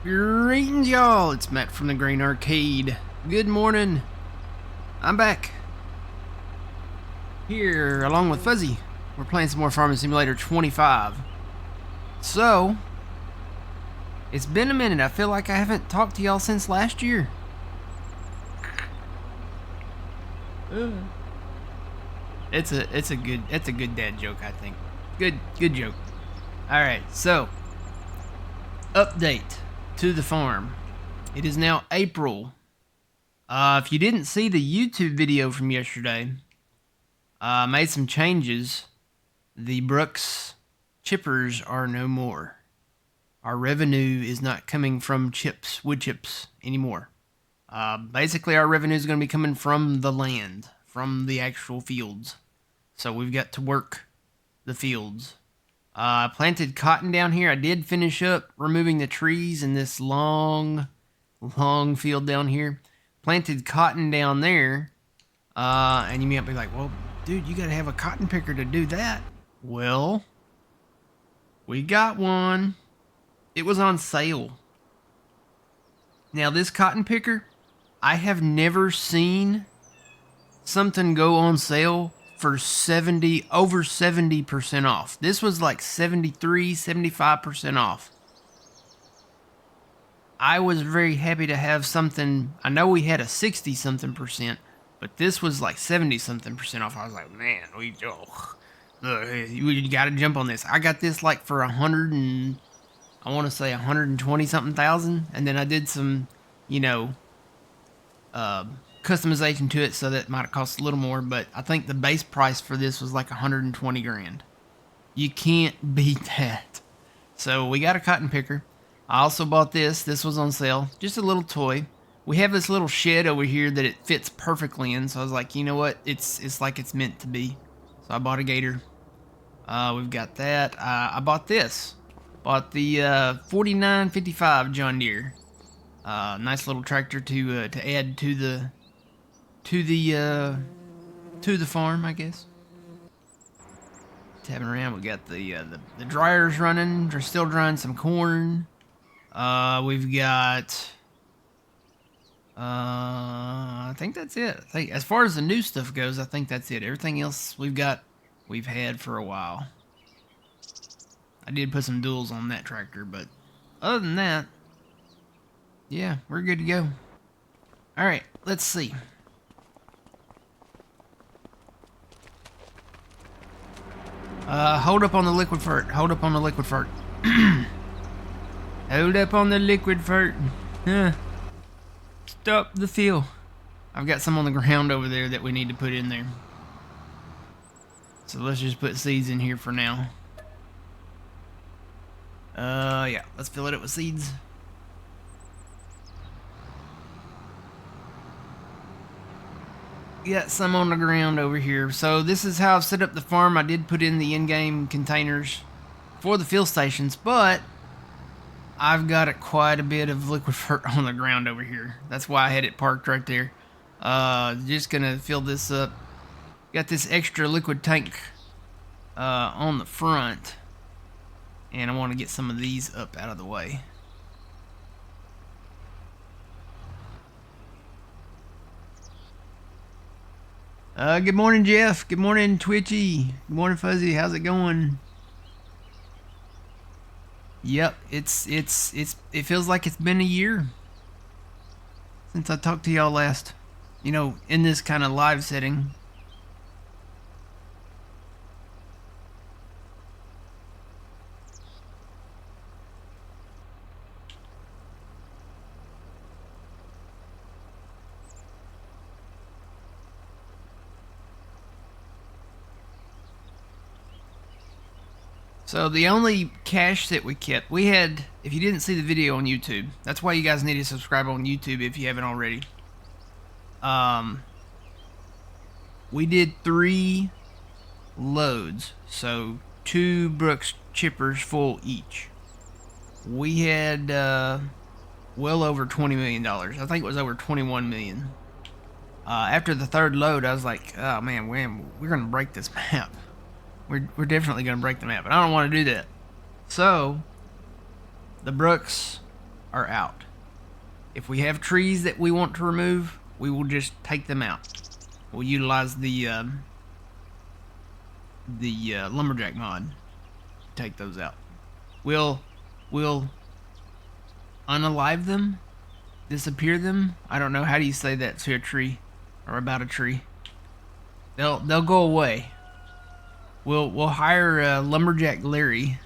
Greetings, y'all. It's Matt from the Green Arcade. Good morning. I'm back here along with Fuzzy. We're playing some more Farming Simulator 25. So, it's been a minute. I feel like I haven't talked to y'all since last year. It's a good dad joke, I think. Good joke. All right, so update to the farm. It is now April. If you didn't see the YouTube video from yesterday, I made some changes. The Brooks chippers are no more. Our revenue is not coming from wood chips anymore. Basically, our revenue is going to be coming from the land, from the actual fields. So we've got to work the fields. I planted cotton down here. I did finish up removing the trees in this long field down here. Planted cotton down there. And you might be like, well, dude, you got to have a cotton picker to do that. Well, we got one. It was on sale. Now, this cotton picker, I have never seen something go on sale for over 70% off. This was like 73, 75% off. I was very happy to have something. I know we had a 60 something percent, but this was like 70 something percent off. I was like, man, you got to jump on this. I got this like for 120 something thousand, and then I did some, customization to it, so that might have cost a little more, but I think the base price for this was like 120 grand. You can't beat that. So we got a cotton picker. I also bought this. This was on sale. Just a little toy. We have this little shed over here that it fits perfectly in, so I was like, you know what? It's like it's meant to be. So I bought a gator. We've got that. I bought this. Bought the 4955 John Deere. Nice little tractor to add to the farm, I guess. Tapping around, we got the dryers running. They're still drying some corn. We've got I think that's it. I think as far as the new stuff goes, I think that's it. Everything else we've had for a while. I did put some duals on that tractor, but other than that, yeah, we're good to go. All right, let's see. Hold up on the liquid fert. Hold up on the liquid fert. Hold up on the liquid fert. Stop the fill. I've got some on the ground over there that we need to put in there. So let's just put seeds in here for now. Yeah, let's fill it up with seeds. Got some on the ground over here. So this is how I've set up the farm. I did put in the in-game containers for the fill stations, but I've got quite a bit of liquid fert on the ground over here. That's why I had it parked right there. Just gonna fill this up. Got this extra liquid tank on the front, and I want to get some of these up out of the way. Good morning, Jeff. Good morning, Twitchy. Good morning, Fuzzy. How's it going? Yep, it feels like it's been a year since I talked to y'all last. In this kind of live setting. So the only cash that we kept, if you didn't see the video on YouTube, that's why you guys need to subscribe on YouTube if you haven't already. We did 3 loads, so 2 Brooks chippers full each. We had well over $20 million. I think it was over $21 million. After the 3rd load, I was like, oh man, we're going to break this map. We're definitely going to break the map, but I don't want to do that. So, the Brooks are out. If we have trees that we want to remove, we will just take them out. We'll utilize the lumberjack mod to take those out. We'll unalive them, disappear them. I don't know, how do you say that to a tree or about a tree? They'll go away. We'll hire lumberjack Larry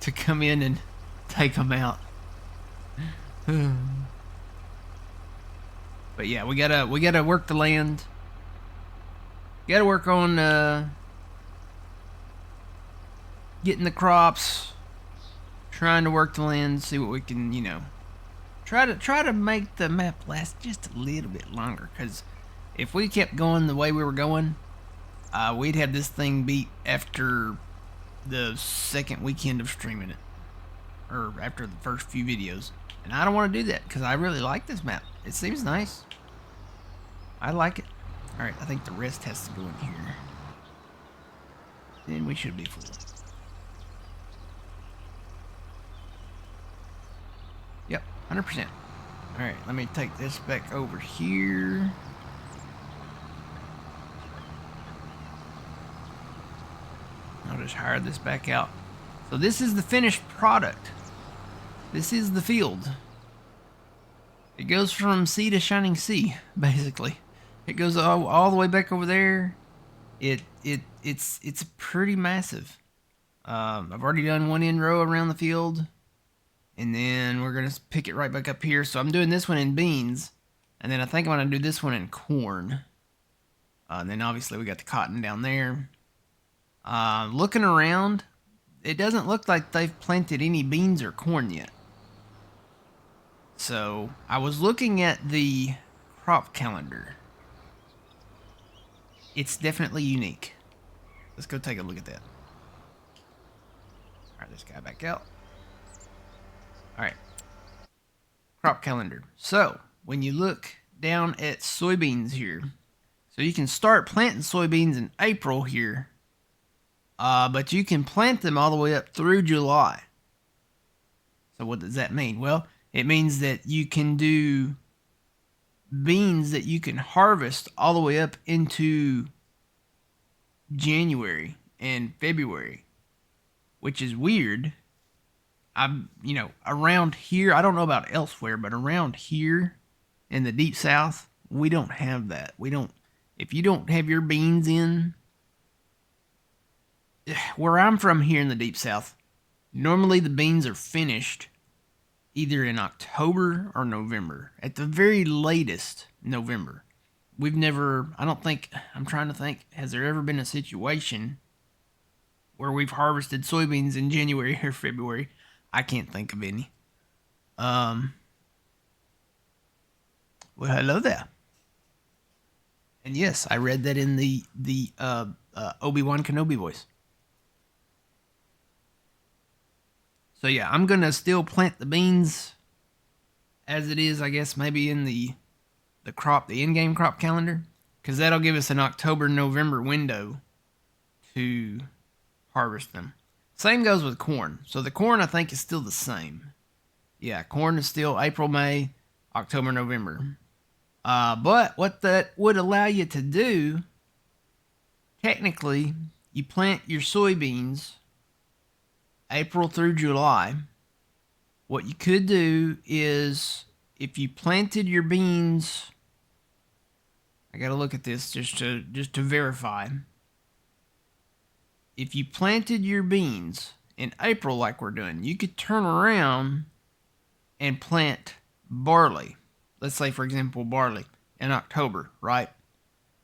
to come in and take them out. But yeah, we gotta work the land. Gotta work on getting the crops, trying to work the land, see what we can, you know, try to make the map last just a little bit longer. Because if we kept going the way we were going, we'd have this thing beat after the second weekend of streaming it, or after the first few videos. And I don't want to do that because I really like this map. It seems nice. I like it. Alright, I think the rest has to go in here. Then we should be full. Yep, 100%. Alright, let me take this back over here. I'll just hire this back out. So this is the finished product. This is the field. It goes from sea to shining sea, basically. It goes all the way back over there. It's pretty massive. I've already done one in row around the field, and then we're gonna pick it right back up here. So I'm doing this one in beans, and then I think I'm gonna do this one in corn. And then obviously we got the cotton down there. Looking around, it doesn't look like they've planted any beans or corn yet. So I was looking at the crop calendar. It's definitely unique. Let's go take a look at that. Alright, this guy back out. Alright. Crop calendar. So, when you look down at soybeans here, so you can start planting soybeans in April here, but you can plant them all the way up through July. So what does that mean? Well, it means that you can do beans that you can harvest all the way up into January and February, which is weird. You know, around here, I don't know about elsewhere, but around here in the deep south, we don't have that. If you don't have your beans in, where I'm from here in the deep south, normally the beans are finished either in October or November. At the very latest, November. We've never, I'm trying to think, has there ever been a situation where we've harvested soybeans in January or February? I can't think of any. Well, hello there. And yes, I read that in the Obi-Wan Kenobi voice. So yeah, I'm gonna still plant the beans as it is, I guess, maybe in the in-game crop calendar, because that'll give us an October-November window to harvest them. Same goes with corn. So the corn, I think, is still the same. Yeah, corn is still April, May, October, November. But what that would allow you to do, technically, you plant your soybeans April through July. What you could do is, if you planted your beans, I gotta look at this just to verify. If you planted your beans in April like we're doing, you could turn around and plant barley. Let's say, for example, barley in October, right?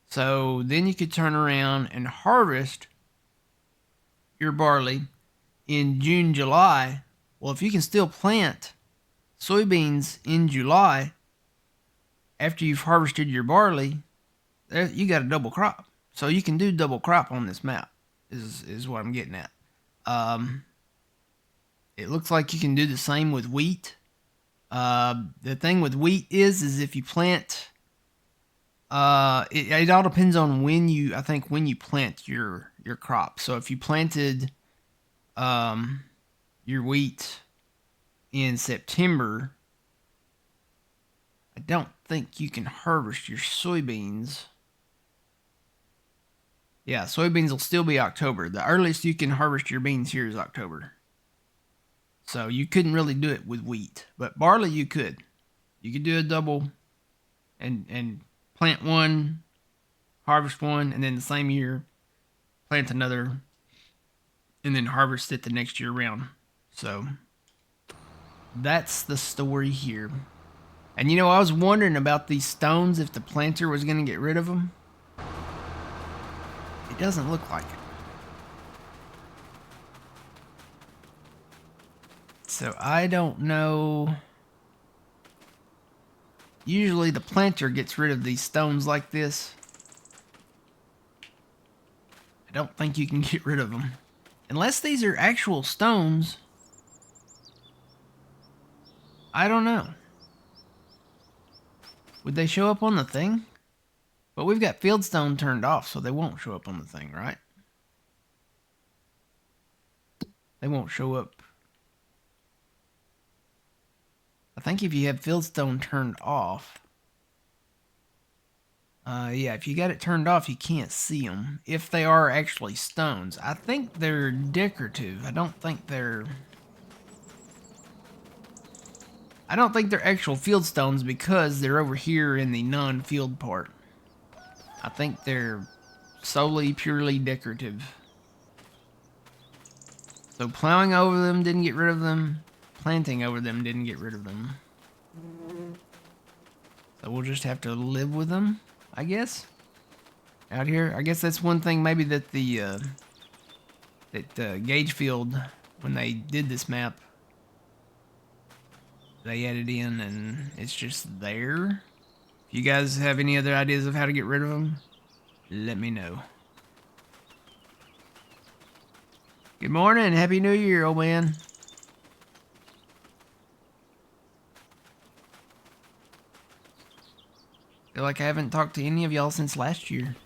So then you could turn around and harvest your barley in June, July. Well, if you can still plant soybeans in July after you've harvested your barley, you got a double crop. So you can do double crop on this map, is what I'm getting at. It looks like you can do the same with wheat. The thing with wheat is if you plant, it all depends on when you plant your crop. So if you planted your wheat in September, I don't think you can harvest your soybeans. Yeah, soybeans will still be October. The earliest you can harvest your beans here is October. So you couldn't really do it with wheat, but barley you could. You could do a double and plant one, harvest one, and then the same year plant another, and then harvest it the next year round. So that's the story here. And you know, I was wondering about these stones, if the planter was going to get rid of them. It doesn't look like it. So I don't know. Usually the planter gets rid of these stones like this. I don't think you can get rid of them. Unless these are actual stones. I don't know. Would they show up on the thing? But we've got fieldstone turned off, so they won't show up on the thing, right? They won't show up. I think if you have fieldstone turned off, yeah, if you got it turned off, you can't see them. If they are actually stones, I think they're decorative. I don't think they're actual fieldstones because they're over here in the non-field part. I think they're solely, purely decorative. So plowing over them didn't get rid of them. Planting over them didn't get rid of them. So we'll just have to live with them, I guess. Out here, I guess that's one thing maybe that the Gagefield, when they did this map, they added in, and it's just there. If you guys have any other ideas of how to get rid of them, let me know. Good morning. Happy New Year, old man. Feel like I haven't talked to any of y'all since last year.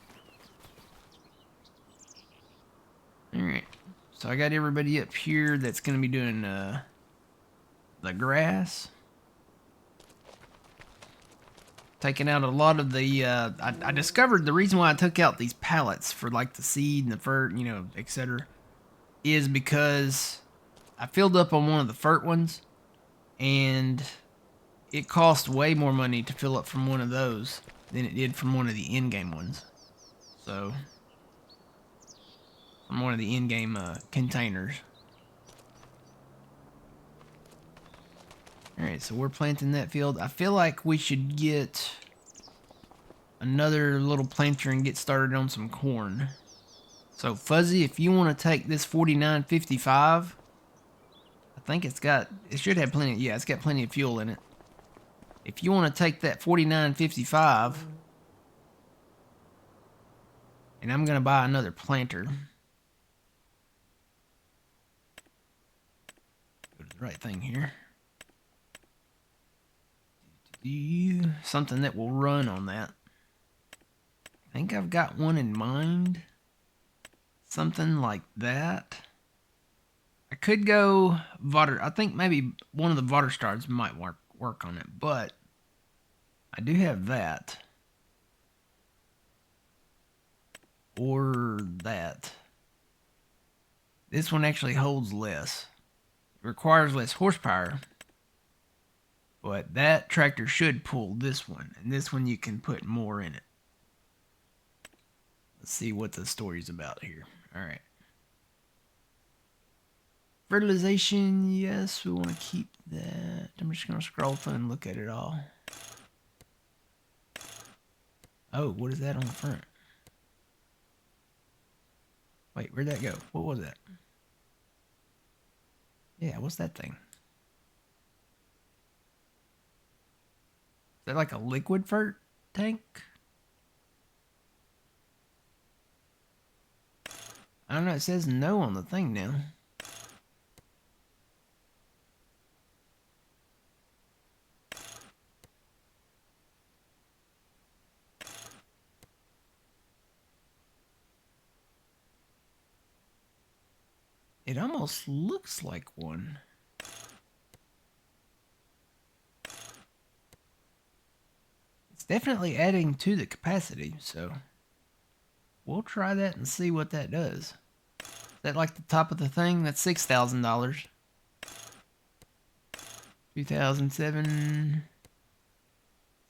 Alright. So I got everybody up here that's going to be doing the grass. Taking out a lot of the... I discovered the reason why I took out these pallets for like the seed and the fert, you know, etc. is because I filled up on one of the fert ones, and it cost way more money to fill up from one of those than it did from one of the in-game ones. So, from one of the in-game containers. Alright, so we're planting that field. I feel like we should get another little planter and get started on some corn. So Fuzzy, if you want to take this 4955, I think it should have plenty, yeah, it's got plenty of fuel in it. If you want to take that 4955, and I'm going to buy another planter. Go to the right thing here. Something that will run on that. I think I've got one in mind. Something like that. I could go Vater. I think maybe one of the Vater stars might work on it, but I do have that. Or that. This one actually holds less. It requires less horsepower. But that tractor should pull this one. And this one you can put more in it. Let's see what the story's about here. Alright. Fertilization, yes, we want to keep that. I'm just going to scroll through and look at it all. Oh, what is that on the front? Wait, where'd that go? What was that? Yeah, what's that thing? Is that like a liquid fert tank? I don't know, it says no on the thing now. It almost looks like one. It's definitely adding to the capacity, so we'll try that and see what that does. Is that like the top of the thing? That's $6,000. 2007,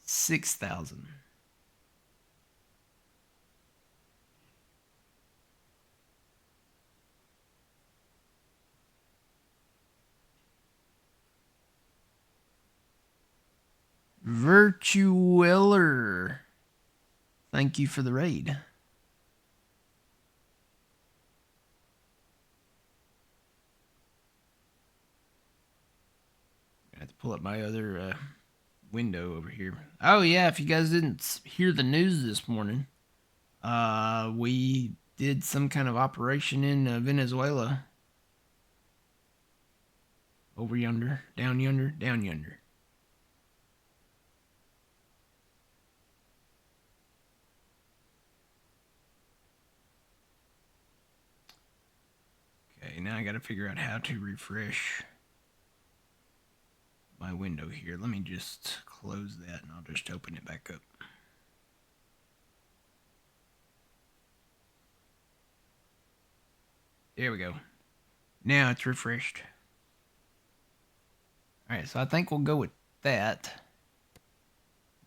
6,000. Virtueller. Thank you for the raid. I have to pull up my other window over here. Oh yeah, if you guys didn't hear the news this morning, we did some kind of operation in Venezuela. Over yonder, down yonder, down yonder. Okay, now I gotta figure out how to refresh my window here. Let me just close that and I'll just open it back up. There we go. Now it's refreshed. Alright, so I think we'll go with that.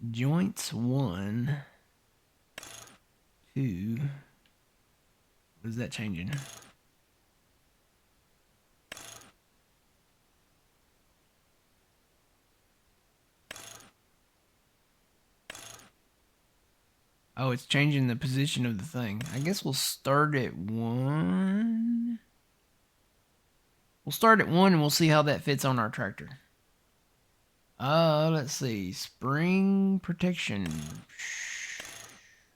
Joints 1, 2. What is that changing? Oh, it's changing the position of the thing. I guess we'll start at 1. We'll start at 1 and we'll see how that fits on our tractor. Let's see. Spring protection.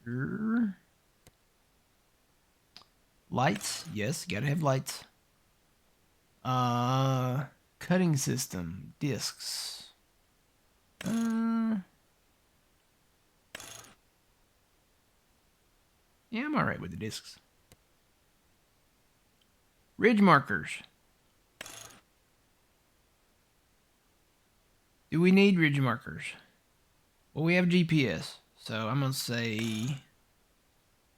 Sure. Lights. Yes, gotta have lights. Cutting system. Discs. Yeah, I'm alright with the discs. Ridge markers. Do we need ridge markers? Well, we have GPS, so I'm gonna say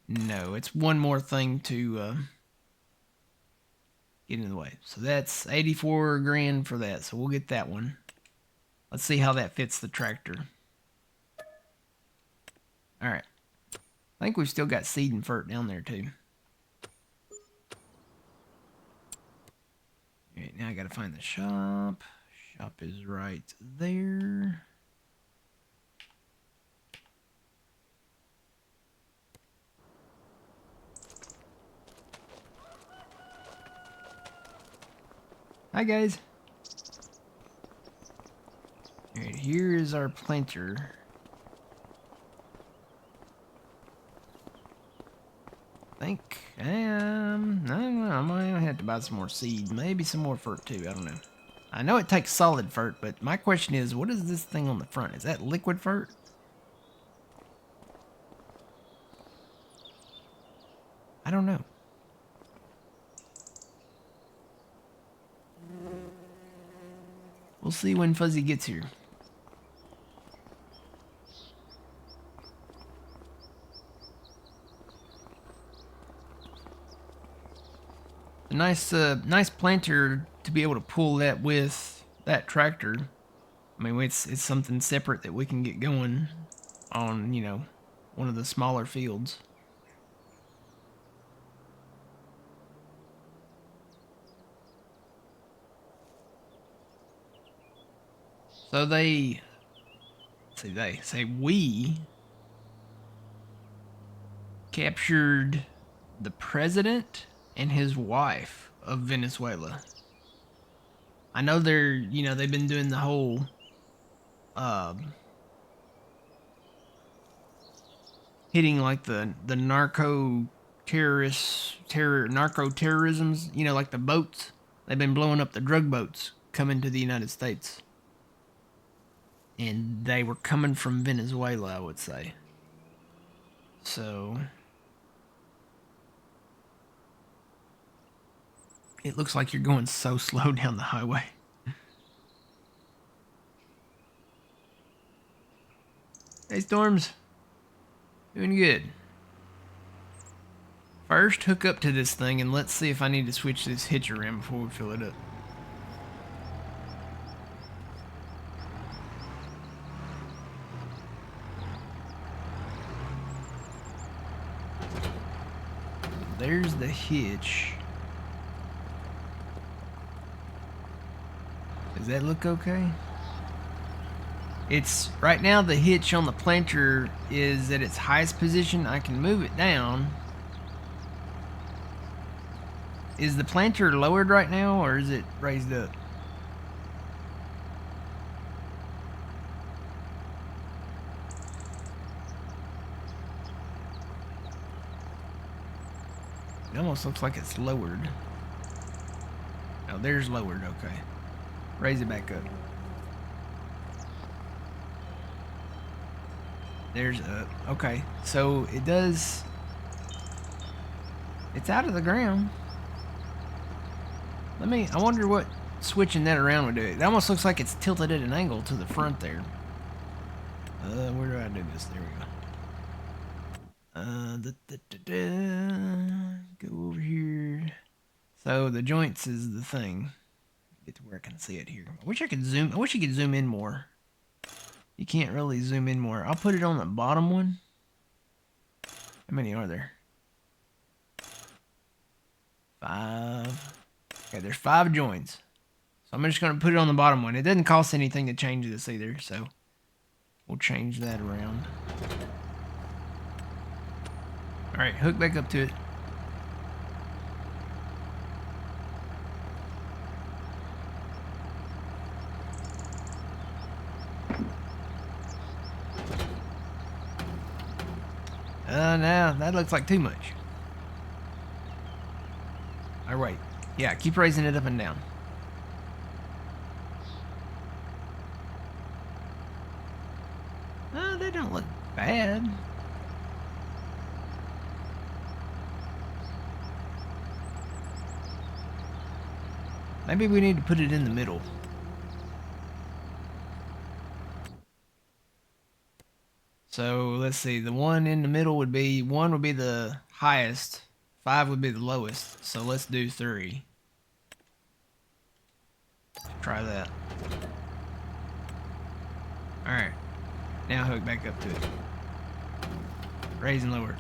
no. It's one more thing to get in the way. So that's 84 grand for that. So we'll get that one. Let's see how that fits the tractor. All right. I think we've still got seed and fert down there too. All right, now I gotta find the shop. Shop is right there. Hi guys. All right, here is our planter. I think, I don't know, I might have to buy some more seed, maybe some more fert too, I don't know. I know it takes solid fert, but my question is, what is this thing on the front? Is that liquid fert? I don't know. We'll see when Fuzzy gets here. A nice planter to be able to pull that with that tractor. I mean, it's something separate that we can get going on, you know, one of the smaller fields. So they say we captured the president and his wife of Venezuela. I know they're, you know, they've been doing the whole hitting like the narco terrorisms, you know, like the boats. They've been blowing up the drug boats coming to the United States. And they were coming from Venezuela, I would say. So it looks like you're going so slow down the highway. Hey, Storms. Doing good. First, hook up to this thing and let's see if I need to switch this hitch around before we fill it up. There's the hitch. Does that look okay? It's right now the hitch on the planter is at its highest position. I can move it down. Is the planter lowered right now or is it raised up? It almost looks like it's lowered. Oh, there's lowered, okay. Raise it back up. There's up. Okay, so it does... It's out of the ground. I wonder what switching that around would do. It almost looks like it's tilted at an angle to the front there. Where do I do this? There we go. Go over here. So the joints is the thing. Get to where I can see it here. I wish I could zoom. I wish you could zoom in more. You can't really zoom in more. I'll put it on the bottom one. How many are there? 5. Okay, there's 5 joints. So I'm just going to put it on the bottom one. It doesn't cost anything to change this either, so we'll change that around. Alright, hook back up to it. Now that looks like too much. Alright. Yeah, keep raising it up and down. They don't look bad. Maybe we need to put it in the middle. So let's see, the one in the middle would be, 1 would be the highest, 5 would be the lowest. So let's do 3. Try that. Alright. Now hook back up to it. Raise and lower.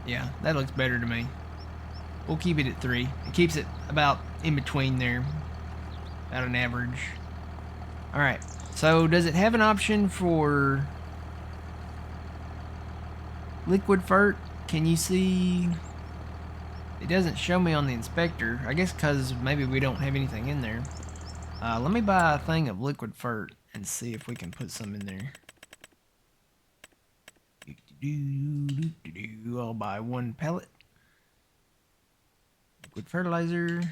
Yeah, that looks better to me. We'll keep it at 3. It keeps it about in between there. About an average. Alright, so does it have an option for liquid fert? Can you see? It doesn't show me on the inspector. I guess because maybe we don't have anything in there. Let me buy a thing of liquid fert and see if we can put some in there. I'll buy 1 pellet. Liquid fertilizer.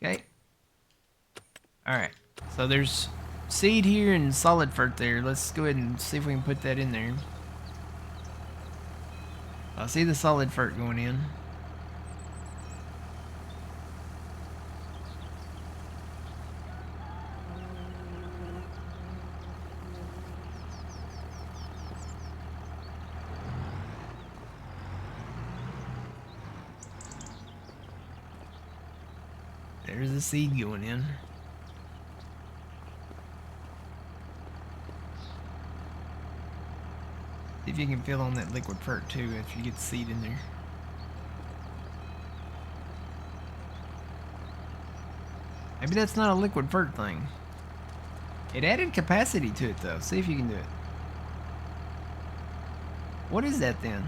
Okay. Alright, so there's seed here and solid fert there. Let's go ahead and see if we can put that in there. I see the solid fert going in. There's the seed going in. See if you can fill on that liquid fert too if you get the seed in there. Maybe that's not a liquid fert thing. It added capacity to it though. See if you can do it. What is that then?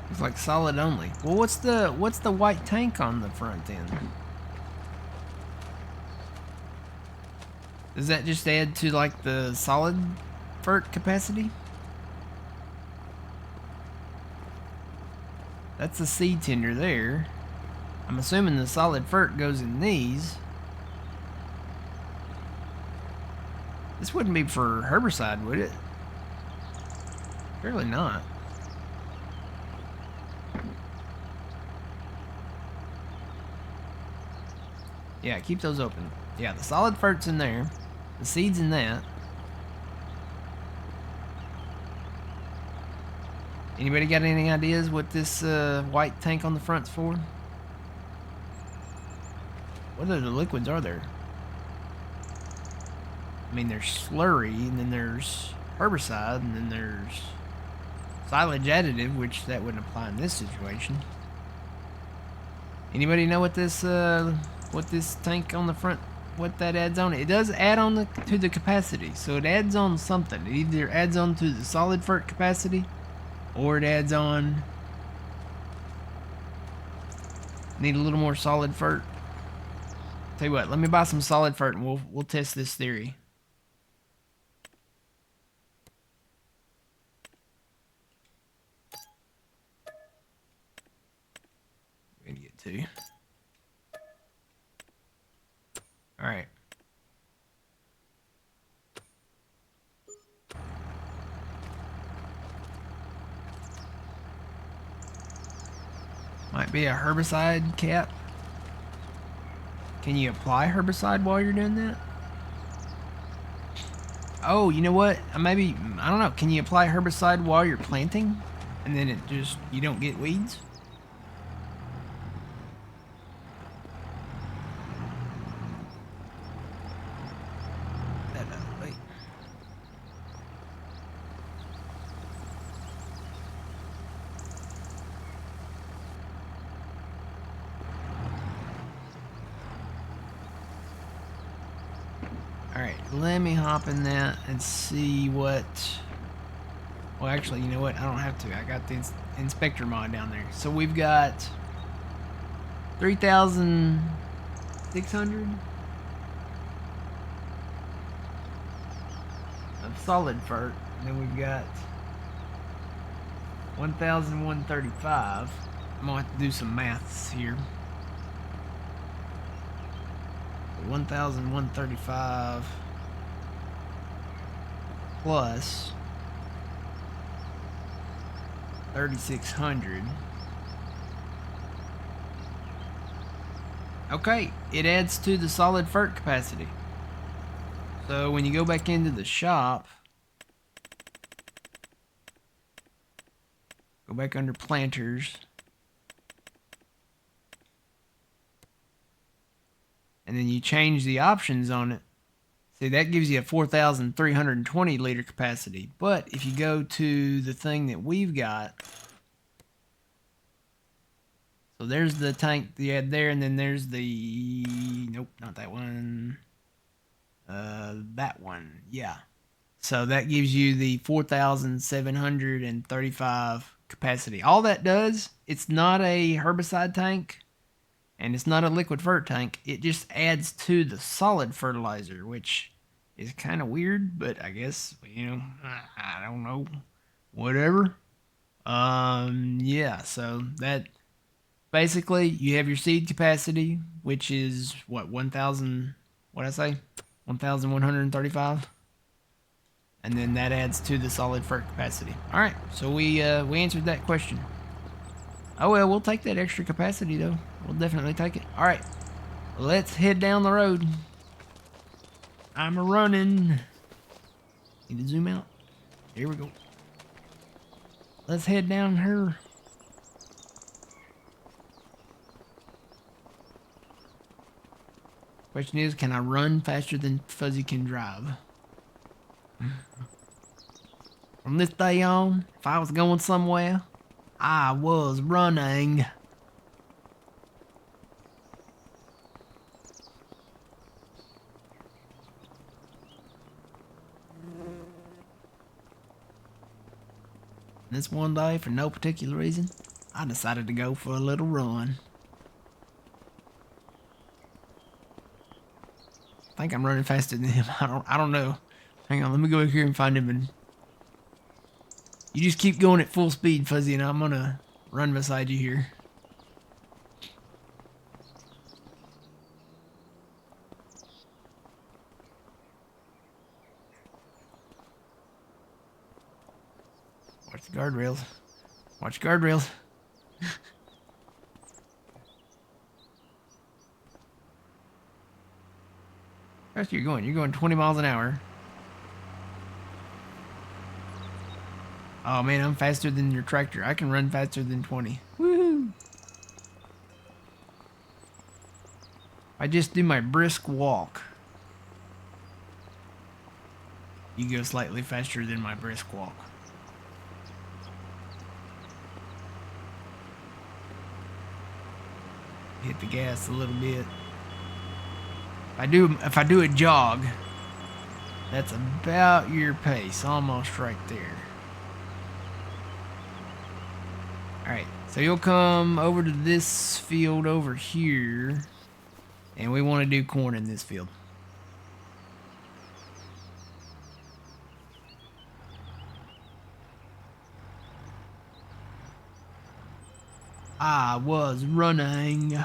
It's like solid only. Well, what's the white tank on the front end? Does that just add to like the solid fert capacity? That's the seed tender there. I'm assuming the solid fert goes in these. This wouldn't be for herbicide, would it? Surely not. Yeah, keep those open. Yeah, the solid fert's in there. The seed's in that. Anybody got any ideas what this white tank on the front's for? What other liquids are there? I mean, there's slurry, and then there's herbicide, and then there's silage additive, which that wouldn't apply in this situation. Anybody know what this tank on the front, what that adds on? It does add on to the capacity, so it adds on something. It either adds on to the solid fert capacity, or it adds on. Need a little more solid fert. Tell you what, let me buy some solid fert, and we'll test this theory. We're gonna get two. All right. Might be a herbicide cap. Can you apply herbicide while you're doing that? Oh, you know what? Maybe, I don't know. Can you apply herbicide while you're planting? And then it just, you don't get weeds? Wait. Alright, let me hop in that and see what... Well, actually, you know what? I don't have to. I got the inspector mod down there. So we've got 3,600 of solid fert. And then we've got 1,135. I'm going to have to do some maths here. 1,135 plus 3,600. Okay, it adds to the solid fert capacity. So when you go back into the shop, go back under planters. And then you change the options on it. See, that gives you a 4,320 liter capacity. But if you go to the thing that we've got, so there's the tank you had there, and then there's the, nope, not that one. That one, yeah. So that gives you the 4,735 capacity. All that does, it's not a herbicide tank. And it's not a liquid fert tank. It just adds to the solid fertilizer, which is kind of weird, but I guess, you know, I don't know. Whatever. Yeah, so that basically you have your seed capacity, which is what, 1,000, what'd I say? 1,135. And then that adds to the solid fert capacity. All right, so we answered that question. Oh, well, we'll take that extra capacity, though. We'll definitely take it. All right, let's head down the road. I'm running. Need to zoom out. Here we go. Let's head down here. Question is, can I run faster than Fuzzy can drive? From this day on, if I was going somewhere, I was running. This one day, for no particular reason, I decided to go for a little run. I think I'm running faster than him. I don't know. Hang on, let me go over here and find him. And you just keep going at full speed, Fuzzy, and I'm gonna run beside you here. Watch the guardrails. Watch the guardrails. How fast are you going? You're going 20 miles an hour. Oh man, I'm faster than your tractor. I can run faster than 20. Woohoo! I just do my brisk walk. You go slightly faster than my brisk walk. Hit the gas a little bit. If I do a jog, that's about your pace, almost right there. Alright, so you'll come over to this field over here, and we want to do corn in this field. I was running.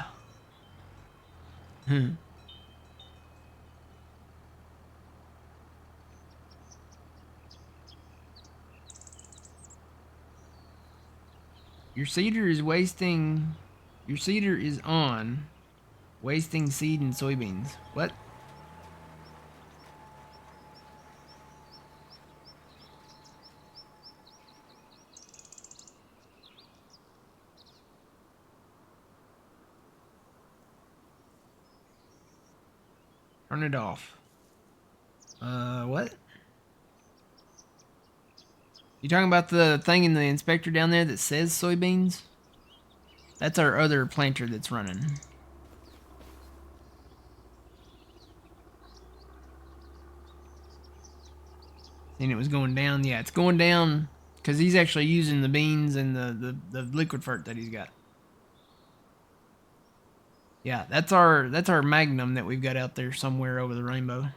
Your seeder is wasting. Your seeder is on. Wasting seed and soybeans. What? Turn it off. What? You talking about the thing in the inspector down there that says soybeans? That's our other planter that's running. And it was going down. Yeah, it's going down because he's actually using the beans and the liquid fert that he's got. Yeah, that's our Magnum that we've got out there somewhere over the rainbow.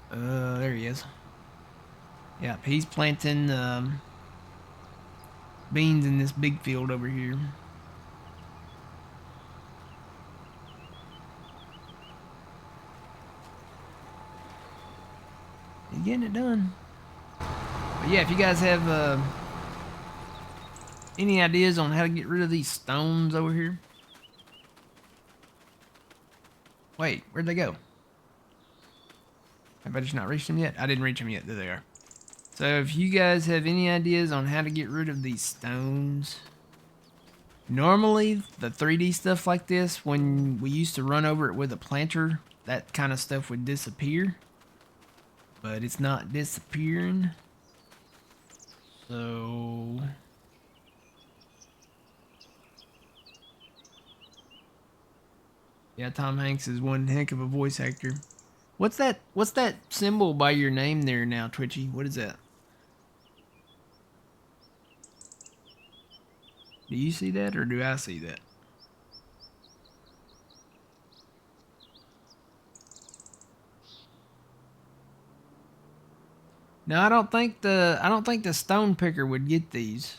There he is. Yeah, he's planting beans in this big field over here. He's getting it done. But yeah, if you guys have any ideas on how to get rid of these stones over here. Wait, where'd they go? Have I just not reached them yet? I didn't reach them yet. There they are. So if you guys have any ideas on how to get rid of these stones. Normally, the 3D stuff like this, when we used to run over it with a planter, that kind of stuff would disappear. But it's not disappearing. So... yeah, Tom Hanks is one heck of a voice actor. What's that symbol by your name there now, Twitchy? What is that? Do you see that or do I see that? No, I don't think the stone picker would get these.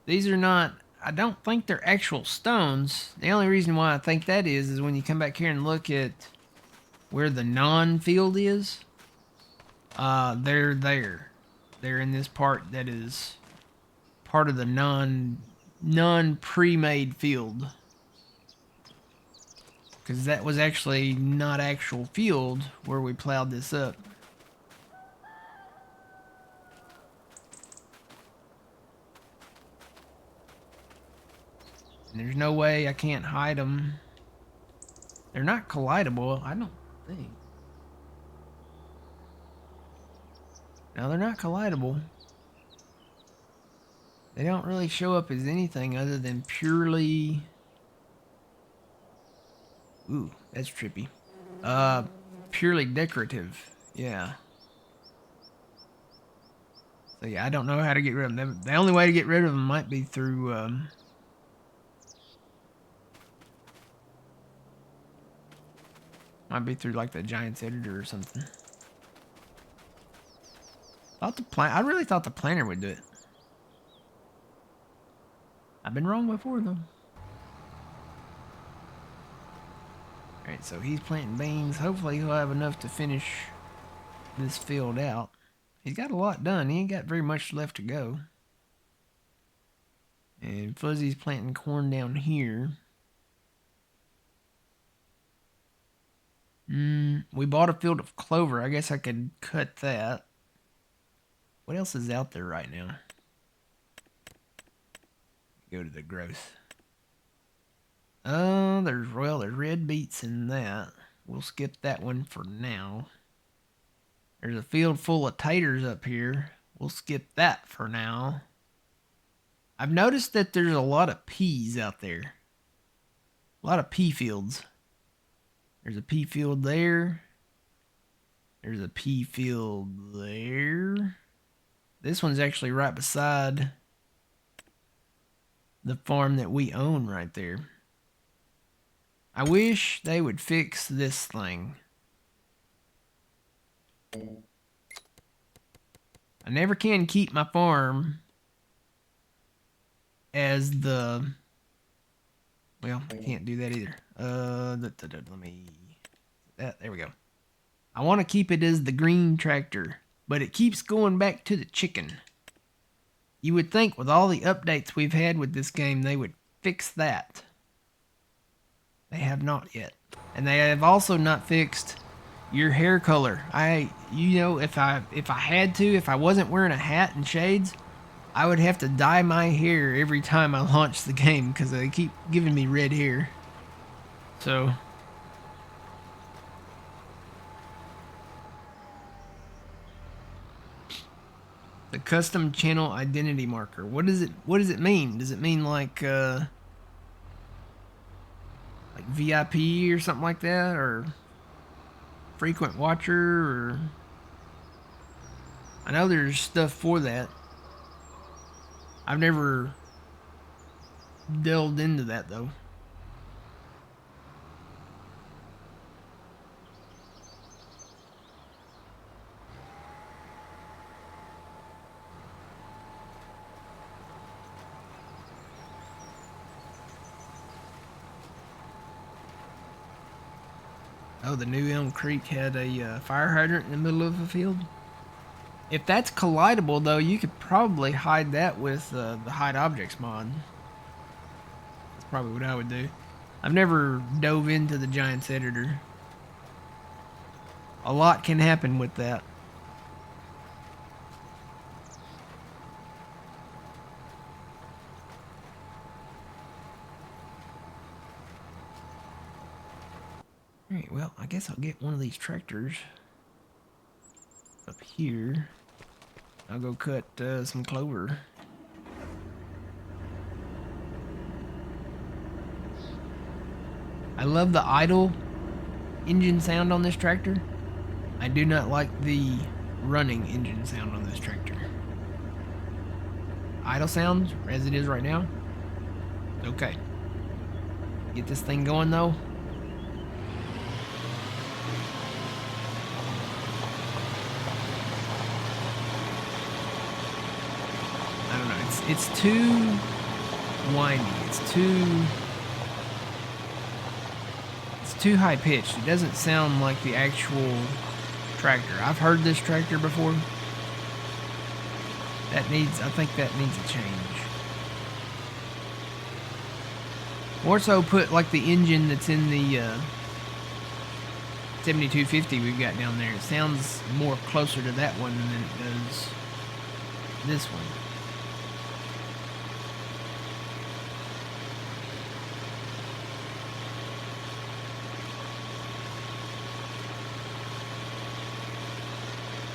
These are not, I don't think they're actual stones. The only reason why I think that is when you come back here and look at where the non-field is, they're there. They're in this part that is part of the non-pre-made field. Because that was actually not actual field where we plowed this up. And there's no way I can't hide them. They're not collidable, I don't think. No, they're not collidable. They don't really show up as anything other than purely... ooh, that's trippy. Purely decorative. Yeah. So yeah, I don't know how to get rid of them. The only way to get rid of them might be through... might be through like the Giants editor or something. I really thought the planter would do it. I've been wrong before though. Alright, so he's planting beans. Hopefully he'll have enough to finish this field out. He's got a lot done. He ain't got very much left to go. And Fuzzy's planting corn down here. We bought a field of clover. I guess I could cut that. What else is out there right now? Go to the growth. There's red beets in that. We'll skip that one for now. There's a field full of taters up here. We'll skip that for now. I've noticed that there's a lot of peas out there. A lot of pea fields. There's a pea field there. There's a pea field there. This one's actually right beside the farm that we own right there. I wish they would fix this thing. I never can keep my farm as the... Well, I can't do that either. Let me... There we go. I want to keep it as the green tractor, but it keeps going back to the chicken. You would think with all the updates we've had with this game, they would fix that. They have not yet. And they have also not fixed your hair color. If I had to, if I wasn't wearing a hat and shades, I would have to dye my hair every time I launch the game because they keep giving me red hair. So the custom channel identity marker. What does it mean? Does it mean like VIP or something like that, or frequent watcher, or I know there's stuff for that. I've never delved into that though. Oh, the new Elm Creek had a fire hydrant in the middle of a field. If that's collidable, though, you could probably hide that with the Hide Objects mod. That's probably what I would do. I've never dove into the Giants editor. A lot can happen with that. Alright, well, I guess I'll get one of these tractors up here. I'll go cut some clover. I love the idle engine sound on this tractor. I do not like the running engine sound on this tractor. Idle sounds, as it is right now. Okay. Get this thing going though. It's too whiny. It's too high pitched. It doesn't sound like the actual tractor. I've heard this tractor before. I think that needs a change. More so put like the engine that's in the 7250 we've got down there. It sounds more closer to that one than it does this one.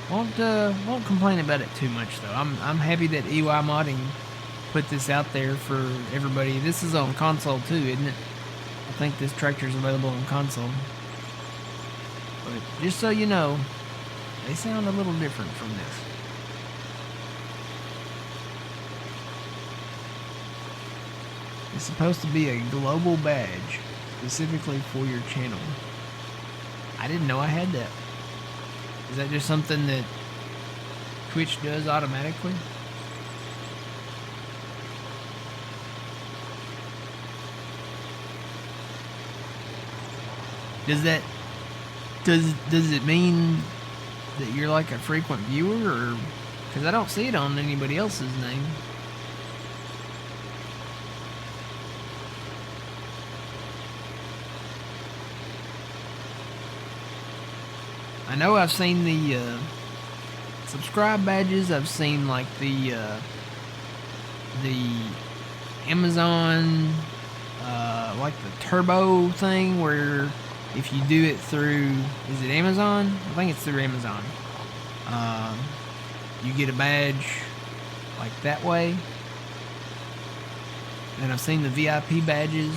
Won't complain about it too much though. I'm happy that EY Modding put this out there for everybody. This is on console too, isn't it? I think this tractor is available on console. But just so you know, they sound a little different from this. It's supposed to be a global badge specifically for your channel. I didn't know I had that. Is that just something that Twitch does automatically? Does it mean that you're like a frequent viewer, or because I don't see it on anybody else's name. I know I've seen the subscribe badges. I've seen like the Amazon like the turbo thing where if you do it through, is it Amazon? I think it's through Amazon. You get a badge like that way. And I've seen the VIP badges.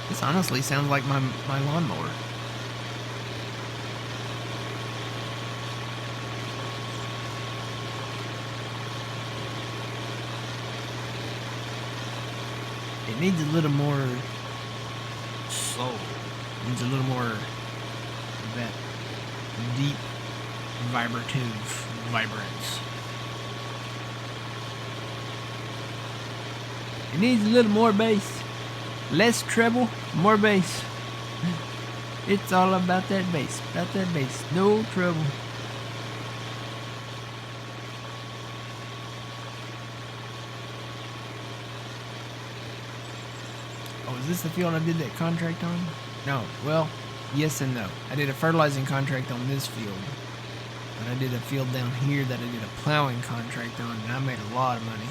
This honestly sounds like my lawnmower. It needs a little more soul. It needs a little more of that deep, vibrative vibrance. It needs a little more bass. Less treble, more bass. It's all about that bass. About that bass. No treble. Oh, is this the field I did that contract on? No. Well, yes and no. I did a fertilizing contract on this field. But I did a field down here that I did a plowing contract on, and I made a lot of money.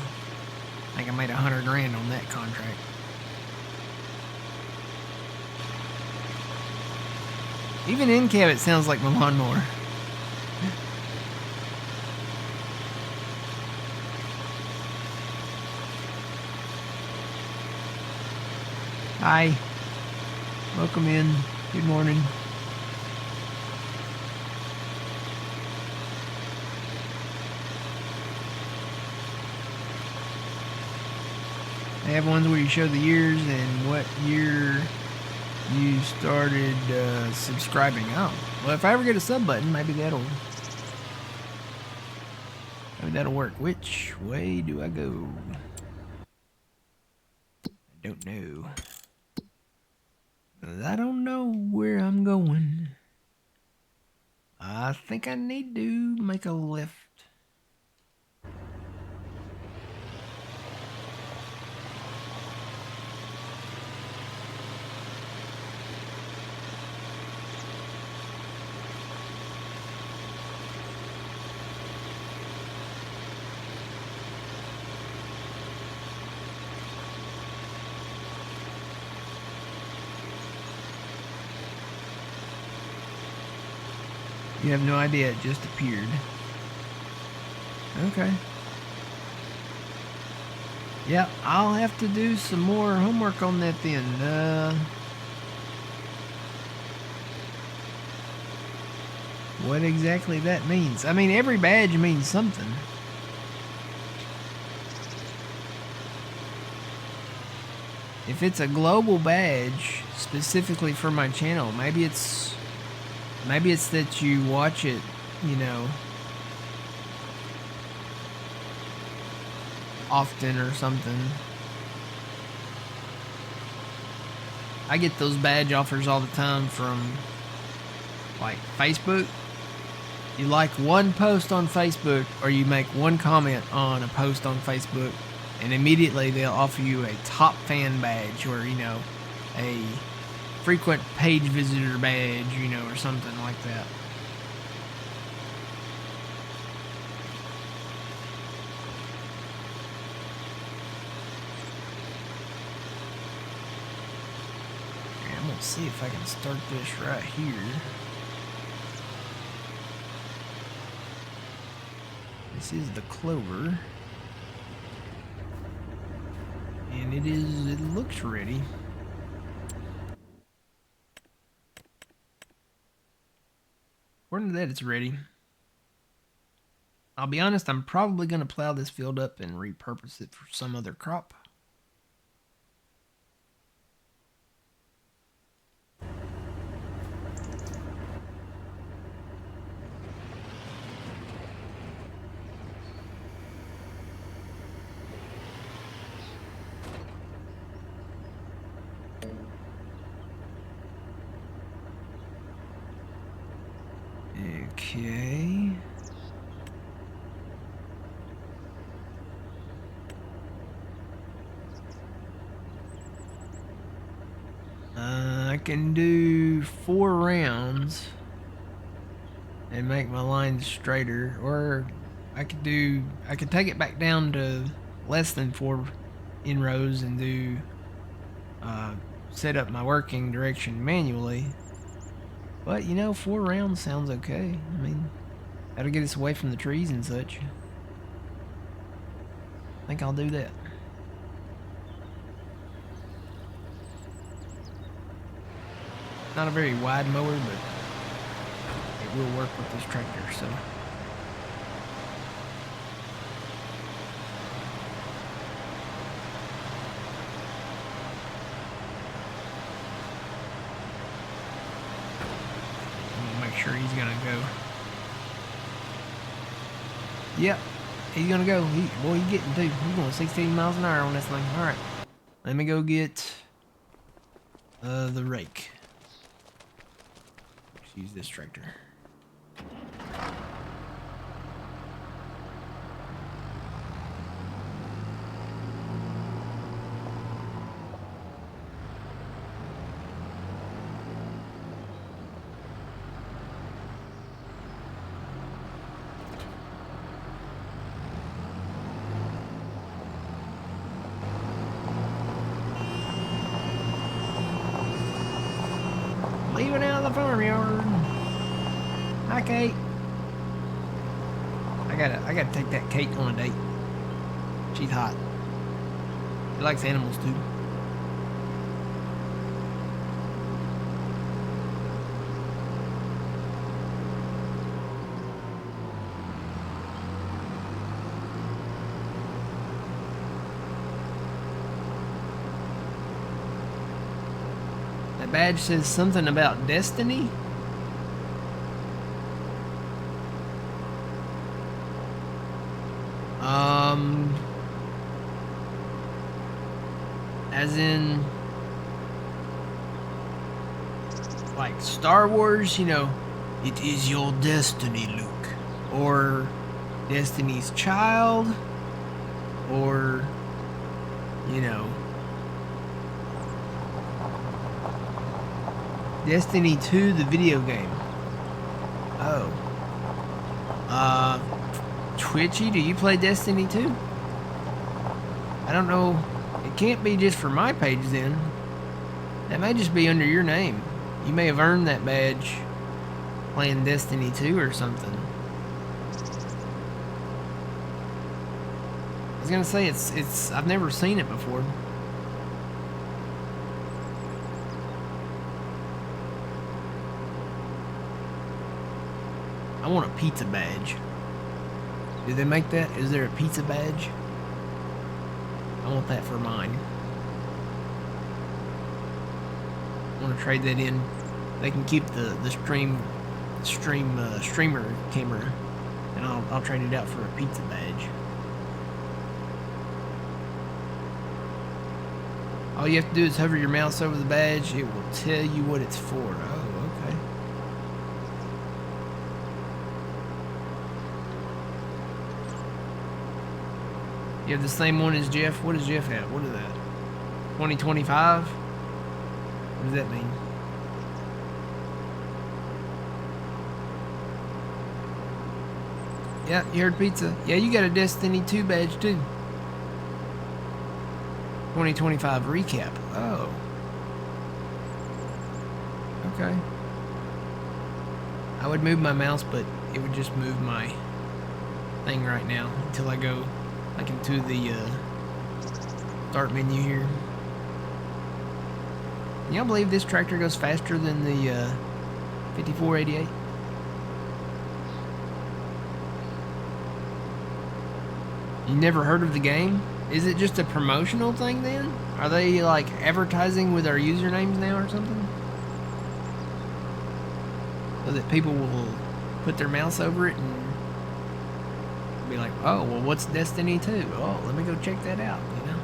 I think I made $100 grand on that contract. Even in cab, it sounds like my lawnmower. Hi. Welcome in. Good morning. They have ones where you show the years and what year you started subscribing. Oh, well, if I ever get a sub button, maybe that'll work. Which way do I go? I don't know. I don't know where I'm going. I think I need to make a left. You have no idea, it just appeared. Okay. Yeah, I'll have to do some more homework on that then. What exactly that means. I mean, every badge means something. If it's a global badge specifically for my channel, maybe it's that you watch it, you know, often or something. I get those badge offers all the time from like Facebook. You like one post on Facebook or you make one comment on a post on Facebook and immediately they'll offer you a top fan badge or, you know, a frequent page visitor badge, you know, or something like that. Okay, I'm gonna see if I can start this right here. This is the clover. And it looks ready. According to that, it's ready. I'll be honest, I'm probably going to plow this field up and repurpose it for some other crop. Okay. I can do 4 rounds and make my lines straighter, or I could take it back down to less than 4 in rows and do set up my working direction manually. But you know, 4 rounds sounds okay. I mean, that'll get us away from the trees and such. I think I'll do that. Not a very wide mower, but it will work with this tractor, so. I'm gonna make sure he's gonna go. Yep, he's gonna go. Boy, he's getting too. He's going 16 miles an hour on this thing. All right, let me go get the rake. Let's use this tractor. Leaving out of the farmyard. Hi, Kate. I gotta take that Kate on a date. She's hot. She likes animals too. That badge says something about destiny. As in, like Star Wars, you know, it is your destiny, Luke. Or Destiny's Child. Or, you know, Destiny 2, the video game. Oh. Twitchy, do you play Destiny 2? I don't know. It can't be just for my page then. That may just be under your name. You may have earned that badge playing Destiny 2 or something. I was gonna say it's I've never seen it before. I want a pizza badge. Do they make that? Is there a pizza badge? I want that for mine. I want to trade that in. They can keep the streamer camera, and I'll trade it out for a pizza badge. All you have to do is hover your mouse over the badge. It will tell you what it's for. Oh, okay. You have the same one as Jeff? What does Jeff have? What is that? 2025? What does that mean? Yeah, you heard pizza. Yeah, you got a Destiny 2 badge too. 2025 recap. Oh. Okay. I would move my mouse, but it would just move my thing right now until I go like into the start menu here. Can y'all believe this tractor goes faster than the 5488? You never heard of the game? Is it just a promotional thing then? Are they like advertising with our usernames now or something? So that people will put their mouse over it and be like, oh, well, what's Destiny 2? Oh, let me go check that out, you know?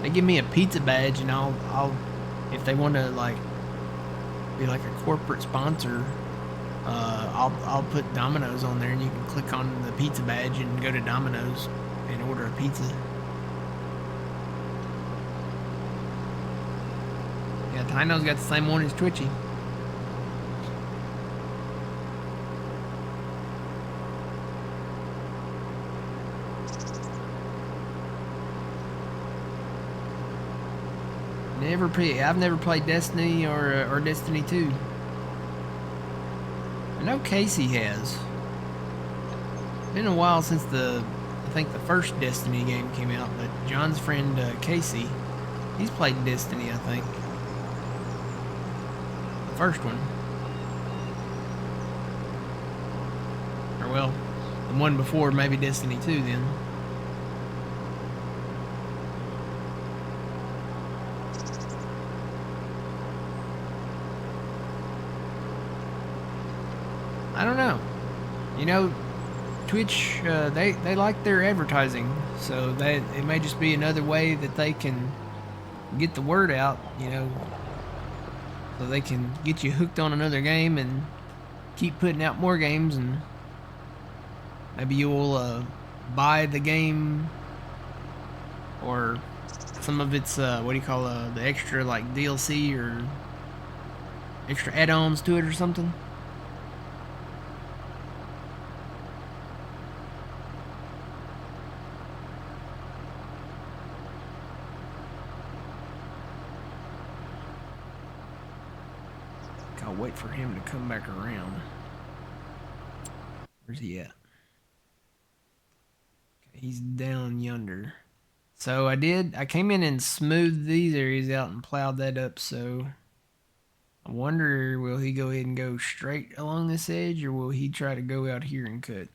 They give me a pizza badge, and I'll if they want to like be like a corporate sponsor, I'll put Domino's on there, and you can click on the pizza badge and go to Domino's and order a pizza. Yeah, Tino's got the same one as Twitchy. I've never played Destiny or Destiny 2. I know Casey has. Been a while since I think the first Destiny game came out, but John's friend Casey, he's played Destiny, I think. The first one. Or well, the one before maybe Destiny 2 then. I don't know. You know, Twitch, they like their advertising, so it may just be another way that they can get the word out, you know, so they can get you hooked on another game and keep putting out more games, and maybe you'll buy the game or some of its, what do you call the extra, like, DLC or extra add-ons to it or something. I'll wait for him to come back around. Where's he at? Okay, he's down yonder. So I came in and smoothed these areas out and plowed that up, so I wonder, will he go ahead and go straight along this edge, or will he try to go out here and cut?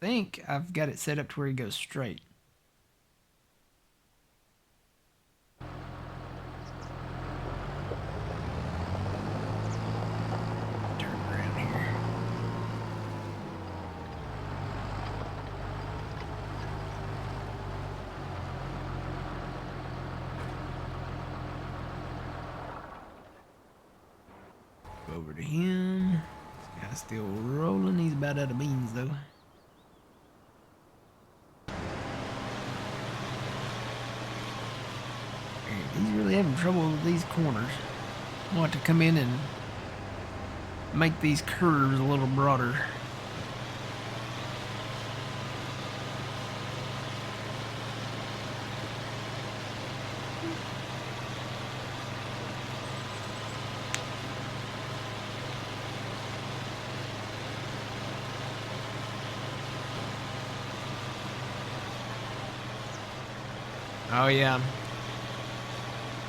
I think I've got it set up to where he goes straight. Over to him. This guy's still rolling. He's about out of beans, though. He's really having trouble with these corners. I want to come in and make these curves a little broader. Oh yeah.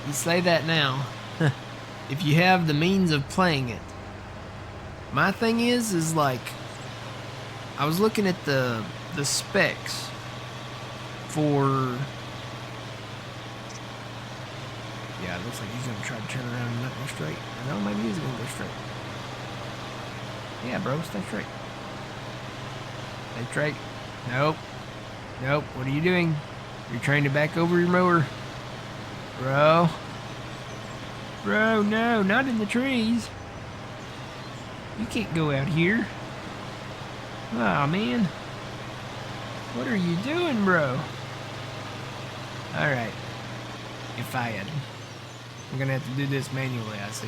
You say that now. If you have the means of playing it. My thing is like, I was looking at the specs for. Yeah, it looks like he's gonna try to turn around and not go straight. Or no, maybe he's gonna go straight. Yeah, bro, stay straight. Stay straight. Nope. Nope. What are you doing? You're trying to back over your mower. Bro. Bro, no, not in the trees. You can't go out here. Aw, man. What are you doing, bro? Alright. You're fired. I'm gonna have to do this manually, I see.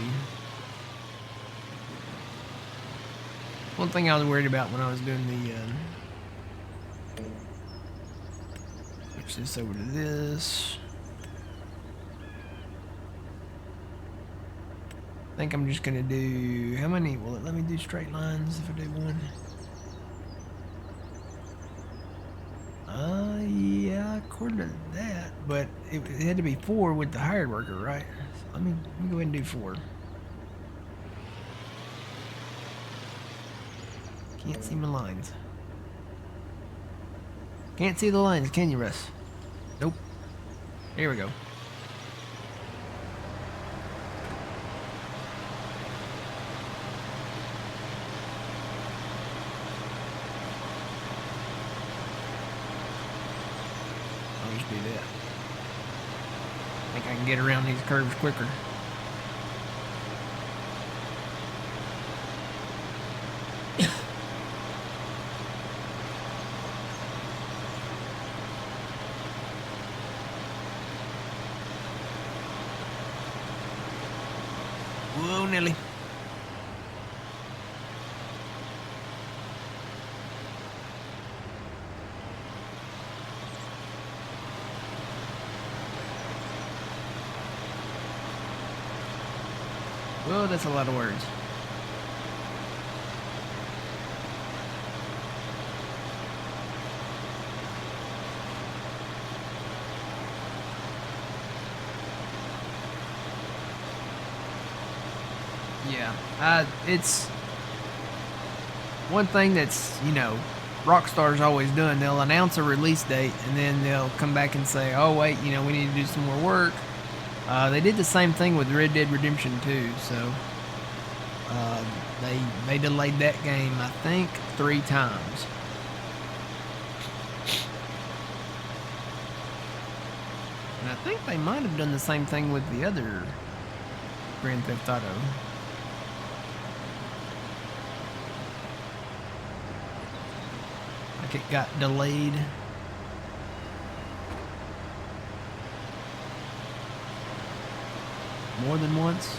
One thing I was worried about when I was doing the, switch this over to this. I think I'm just gonna do, how many, will it let me do straight lines if I do one? Yeah, according to that, but it had to be 4 with the hired worker, right? So let me go ahead and do 4. Can't see my lines. Can't see the lines, can you, Russ? Nope. Here we go. I'll just do that. I can get around these curves quicker. Whoa, Nelly. Whoa, that's a lot of words. Yeah, it's one thing that's, you know, Rockstar's always done. They'll announce a release date and then they'll come back and say, oh, wait, you know, we need to do some more work. They did the same thing with Red Dead Redemption 2, so they delayed that game, I think, 3 times. And I think they might have done the same thing with the other Grand Theft Auto. Like it got delayed. More than once.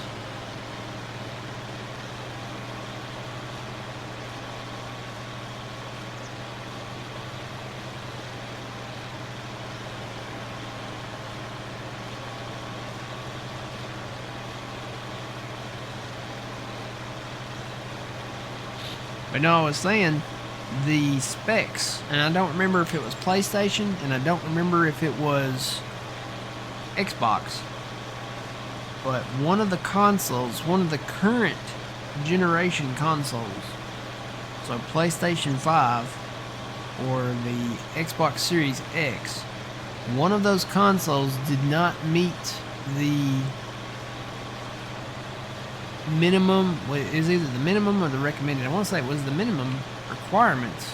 But no, I was saying the specs, and I don't remember if it was PlayStation, and I don't remember if it was Xbox. But one of the consoles, one of the current generation consoles, so PlayStation 5 or the Xbox Series X, one of those consoles did not meet the minimum, is either the minimum or the recommended, I want to say it was the minimum requirements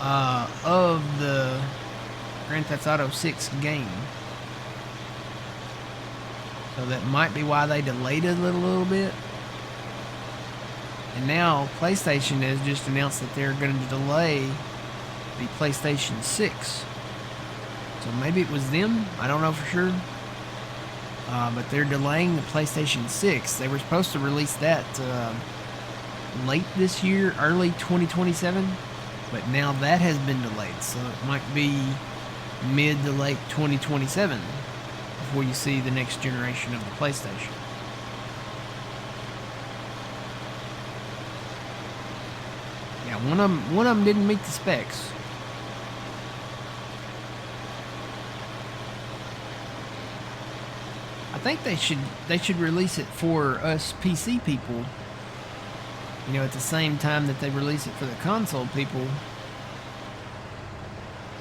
of the Grand Theft Auto 6 game. So that might be why they delayed it a little bit. And now PlayStation has just announced that they're going to delay the PlayStation 6. So maybe it was them. I don't know for sure. But they're delaying the PlayStation 6. They were supposed to release that late this year, early 2027. But now that has been delayed. So it might be mid to late 2027. Before you see the next generation of the PlayStation. Yeah, one of them didn't meet the specs. I think they should release it for us PC people. You know, at the same time that they release it for the console people.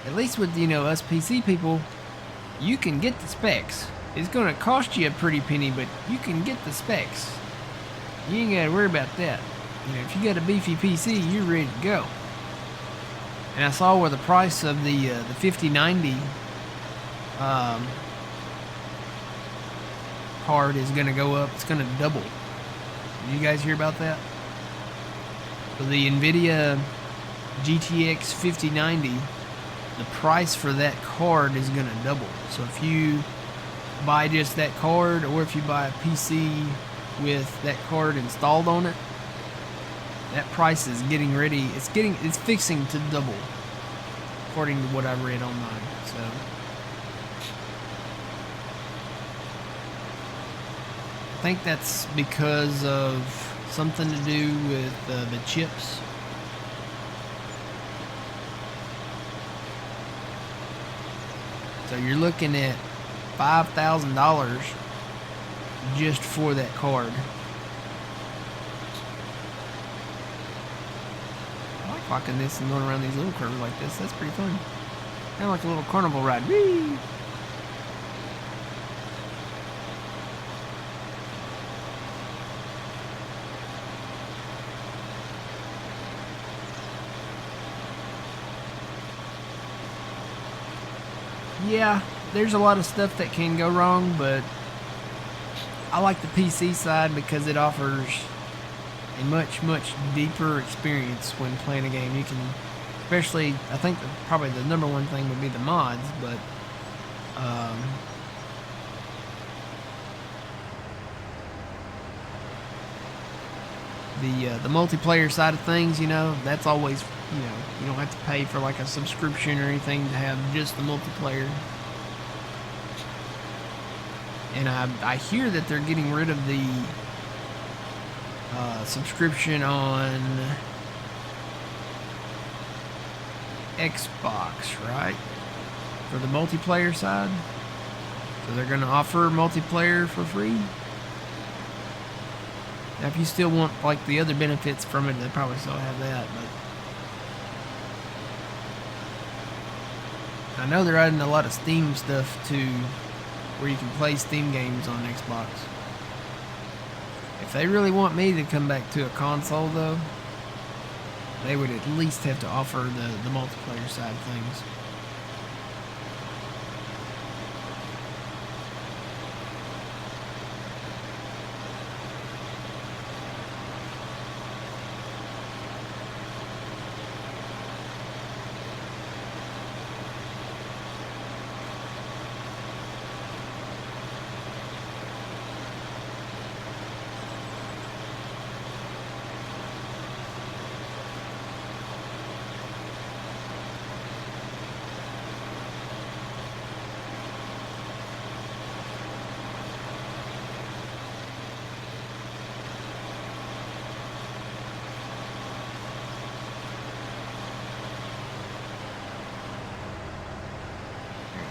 At least with, you know, us PC people, you can get the specs. It's going to cost you a pretty penny, but you can get the specs. You ain't got to worry about that. You know, if you got a beefy PC, you're ready to go. And I saw where the price of the 5090 card is going to go up. It's going to double. Did you guys hear about that? For the NVIDIA GTX 5090, the price for that card is going to double. So if you buy just that card, or if you buy a PC with that card installed on it, that price is getting ready. It's fixing to double, according to what I read online. So I think that's because of something to do with the chips. So you're looking at $5,000 just for that card. I like walking this and going around these little curves like this. That's pretty fun. Kind of like a little carnival ride. Whee! Yeah, there's a lot of stuff that can go wrong, but I like the PC side because it offers a much, much deeper experience when playing a game. You can, especially, I think probably the number one thing would be the mods, but the multiplayer side of things, you know, that's always, you know, you don't have to pay for like a subscription or anything to have just the multiplayer. And I hear that they're getting rid of the subscription on Xbox, right? For the multiplayer side. So they're going to offer multiplayer for free. Now, if you still want like the other benefits from it, they probably still have that. But I know they're adding a lot of Steam stuff too, where you can play Steam games on Xbox. If they really want me to come back to a console, though, they would at least have to offer the multiplayer side of things.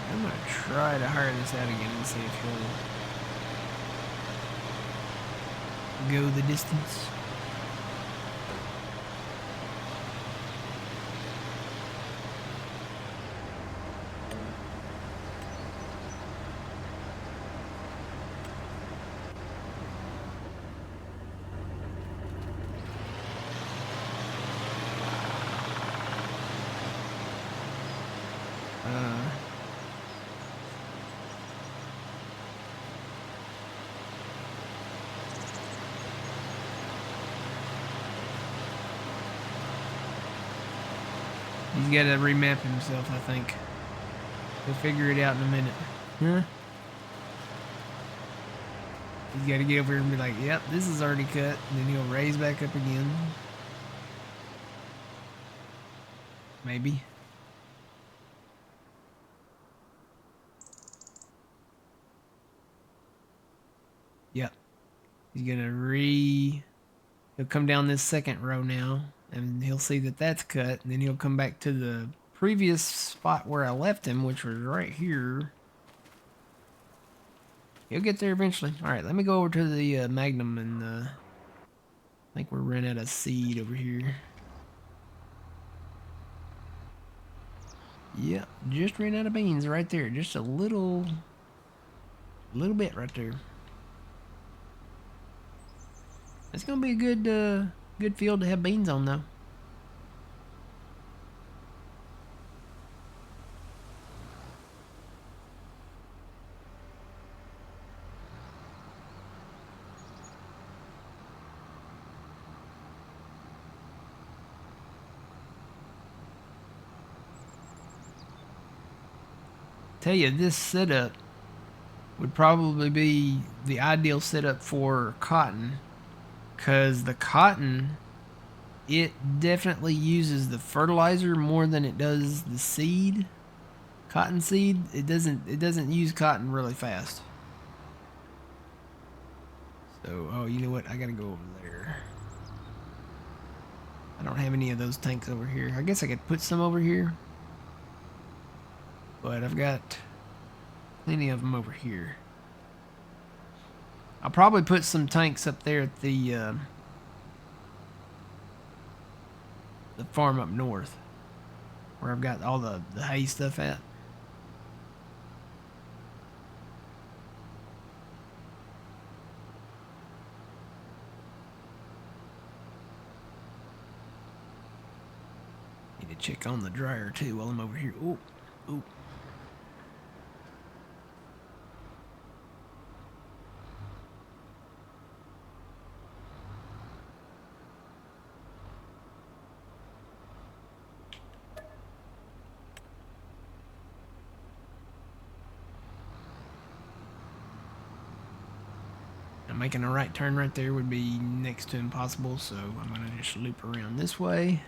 I'm going to try to hire this out again and see if he'll go the distance. He's got to remap himself, I think. He'll figure it out in a minute. Huh? He's got to get over here and be like, yep, this is already cut. And then he'll raise back up again. Maybe. Yep. He's going to he'll come down this second row now. And he'll see that that's cut. And then he'll come back to the previous spot where I left him, which was right here. He'll get there eventually. Alright, let me go over to the Magnum and I think we're running out of seed over here. Yep, just ran out of beans right there. Just a little bit right there. It's gonna be a good field to have beans on, though. Tell you, this setup would probably be the ideal setup for cotton, because the cotton, it definitely uses the fertilizer more than it does the seed. Cotton seed, it doesn't use cotton really fast. So, oh, you know what? I gotta go over there. I don't have any of those tanks over here. I guess I could put some over here. But I've got plenty of them over here. I'll probably put some tanks up there at the farm up north, where I've got all the hay stuff at. Need to check on the dryer too while I'm over here. Ooh, ooh. making a right turn right there would be next to impossible, so I'm going to just loop around this way.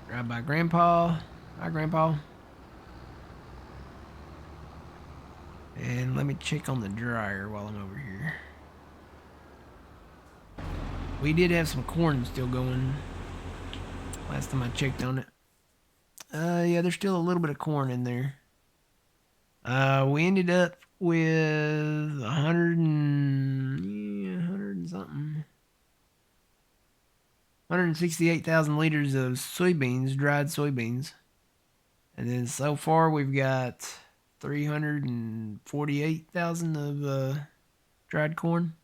Drive by Grandpa. Hi, Grandpa. And let me check on the dryer while I'm over here. We did have some corn still going last time I checked on it. Yeah, there's still a little bit of corn in there. We ended up with 100 and something. 168,000 liters of soybeans, dried soybeans. And then so far we've got 348,000 of dried corn.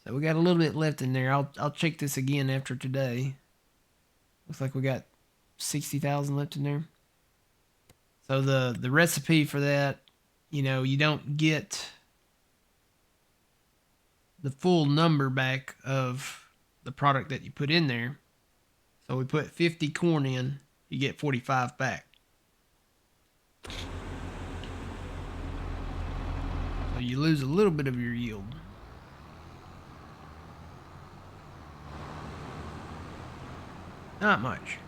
So we got a little bit left in there. I'll check this again after today. Looks like we got 60,000 left in there. So the recipe for that, you know, you don't get the full number back of the product that you put in there. So we put 50 corn in, you get 45 back. So you lose a little bit of your yield. Not much.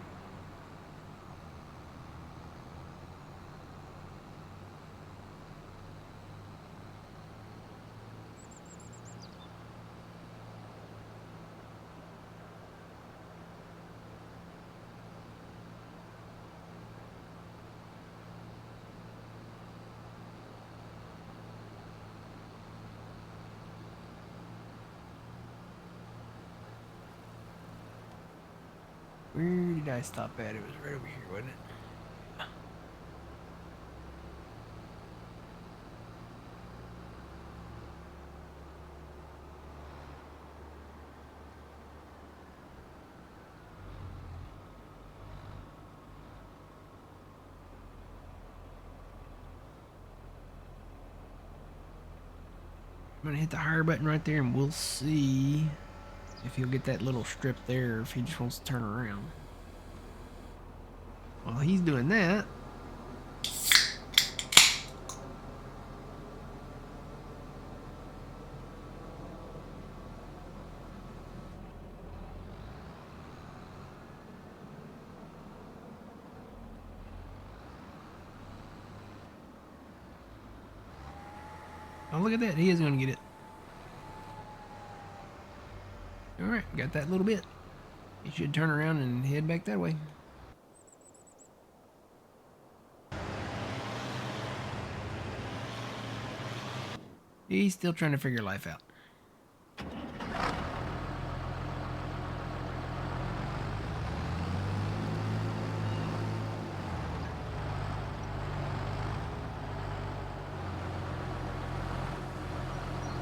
Where did I stop at? It was right over here, wasn't it? I'm gonna hit the higher button right there and we'll see if he'll get that little strip there or if he just wants to turn around. While he's doing that, oh look at that, he is gonna get it. Alright, got that little bit. He should turn around and head back that way. He's still trying to figure life out.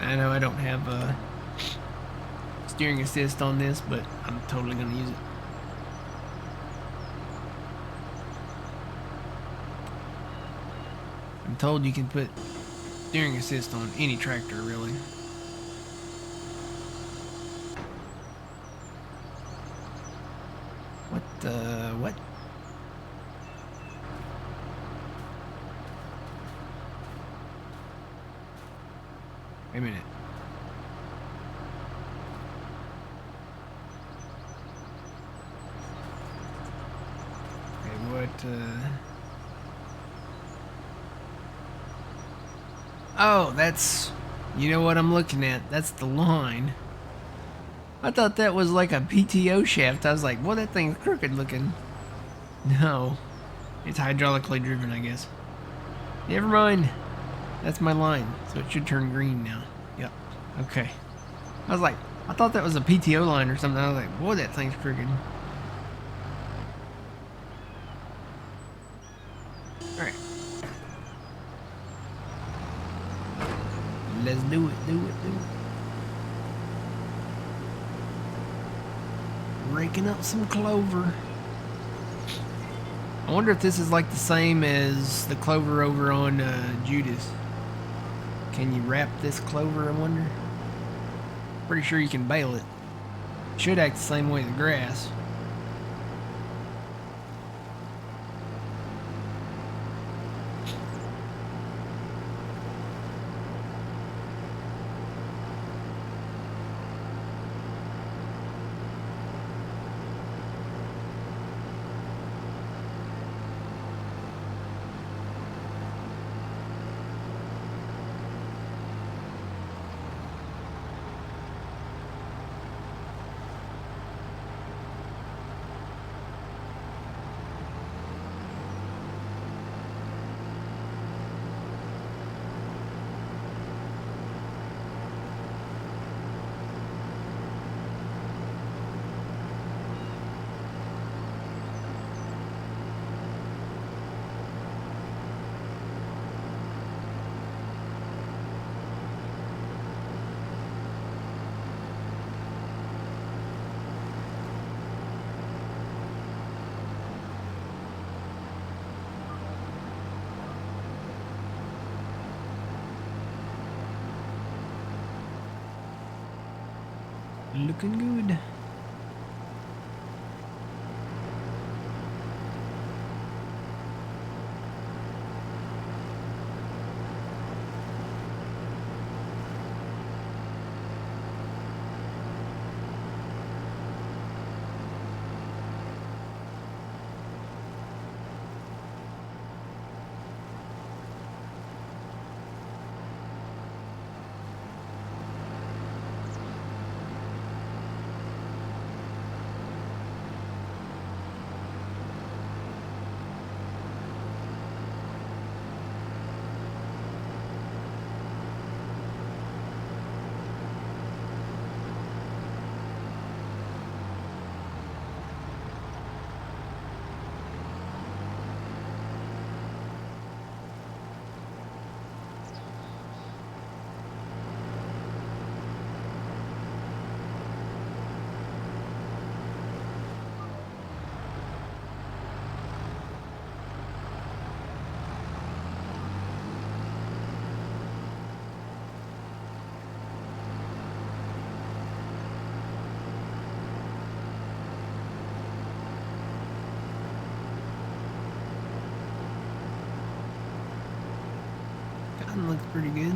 I know I don't have steering assist on this, but I'm totally going to use it. I'm told you can put steering assist on any tractor, really. What? Wait a minute. Okay, what, oh, that's... You know what I'm looking at? That's the line. I thought that was like a PTO shaft. I was like, well, that thing's crooked looking. No. It's hydraulically driven, I guess. Never mind. That's my line, so it should turn green now. Yep. Okay. I was like, I thought that was a PTO line or something. I was like, boy, that thing's crooked. Alright. Let's do it. Raking up some clover. I wonder if this is like the same as the clover over on Judas. Can you wrap this clover, I wonder? Pretty sure you can bale it. Should act the same way as the grass. looking good. That looks pretty good.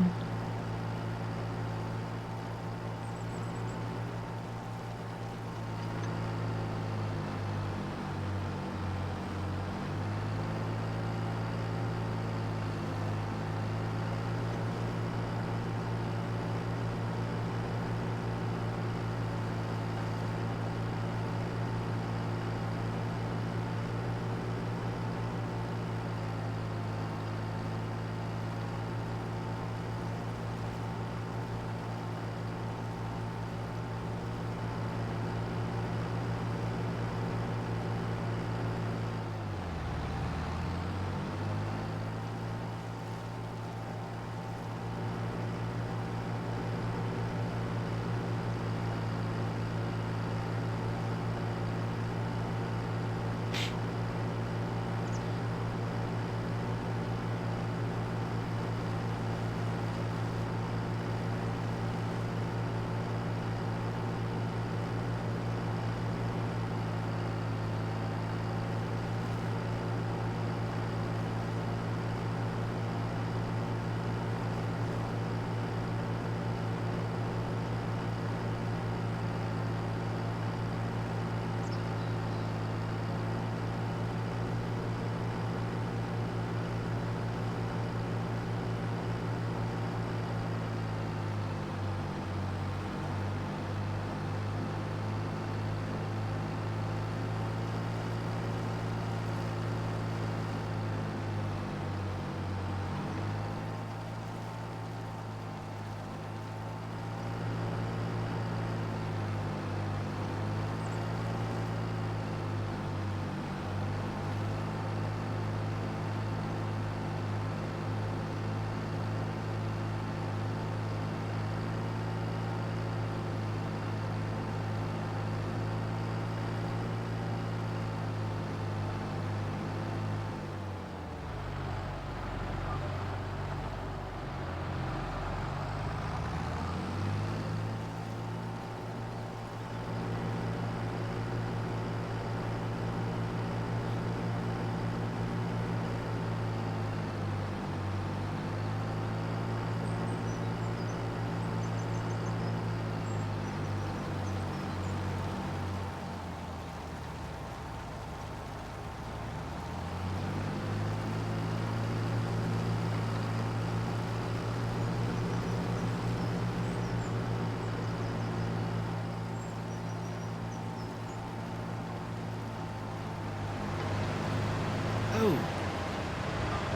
Oh,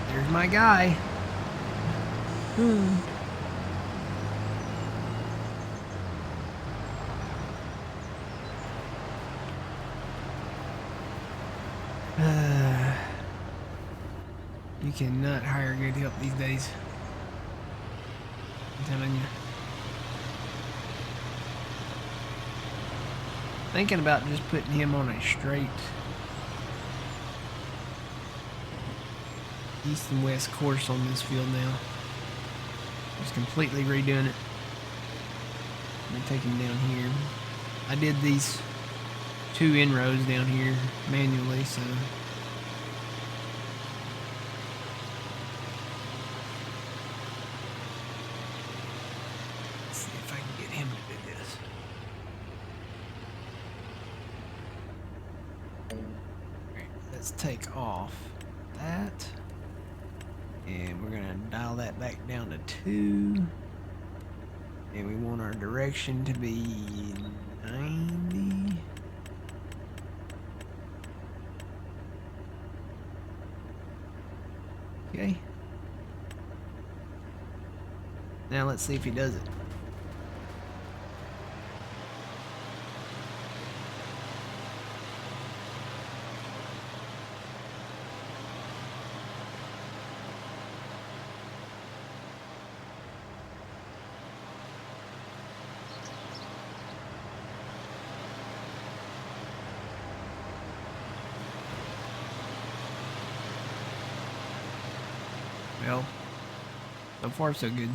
there's my guy. You cannot hire good help these days. I'm telling you. Thinking about just putting him on a straight east and west course on this field now. Just completely redoing it. I'm gonna take him down here. I did these 2 inrows down here manually, so let's see if I can get him to do this. Alright, let's take off that, and we're gonna dial that back down to 2, and we want our direction to be 90. Okay. Now let's see if he does it. Well, so far so good.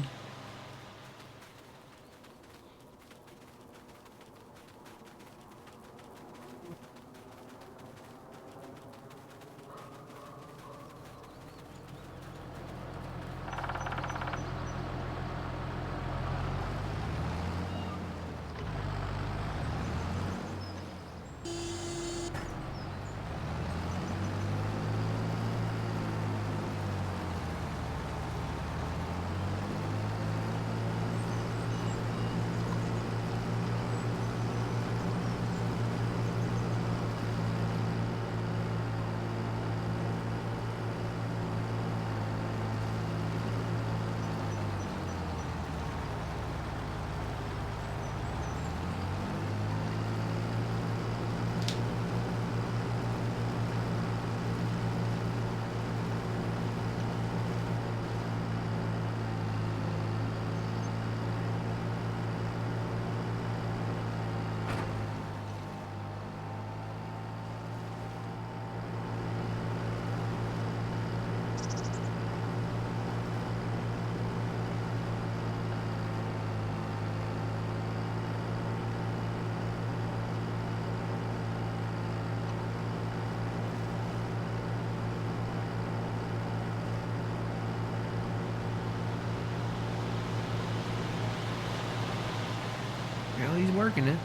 Well, he's working it.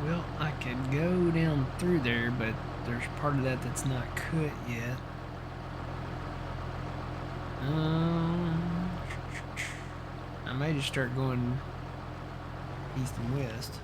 Well, I could go down through there, but there's part of that that's not cut yet. I may just start going east and west.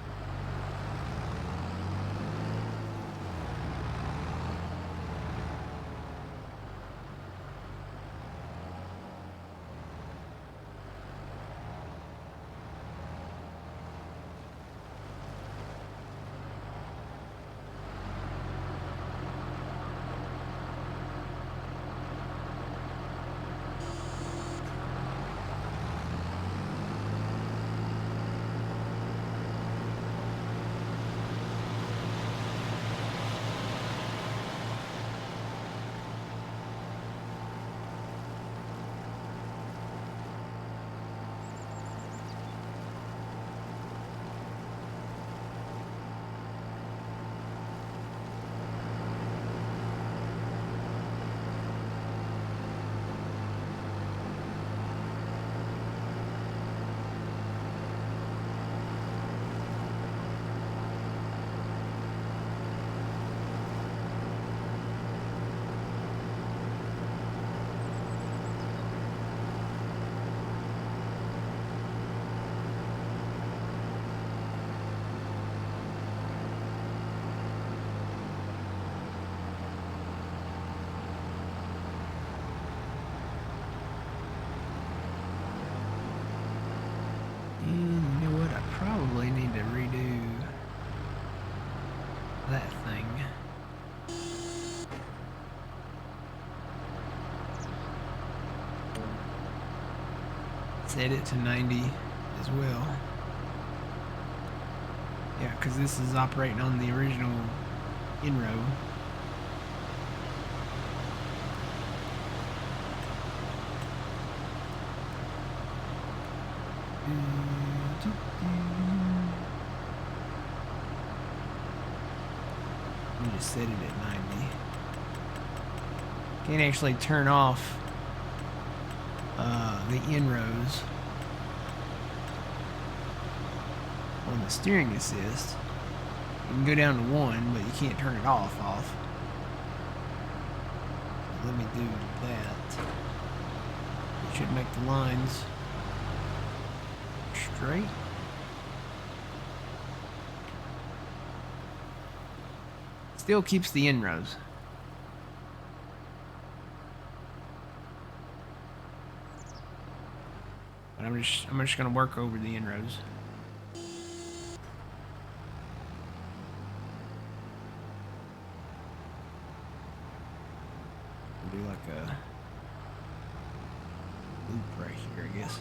Set it to 90 as well. Yeah, because this is operating on the original in-row. Let me just set it at 90. Can't actually turn off the in-rows on the steering assist. You can go down to 1, but you can't turn it off. Let me do that. It should make the lines straight. Still keeps the in-rows. But I'm just gonna work over the in-rows. Do like a loop right here, I guess.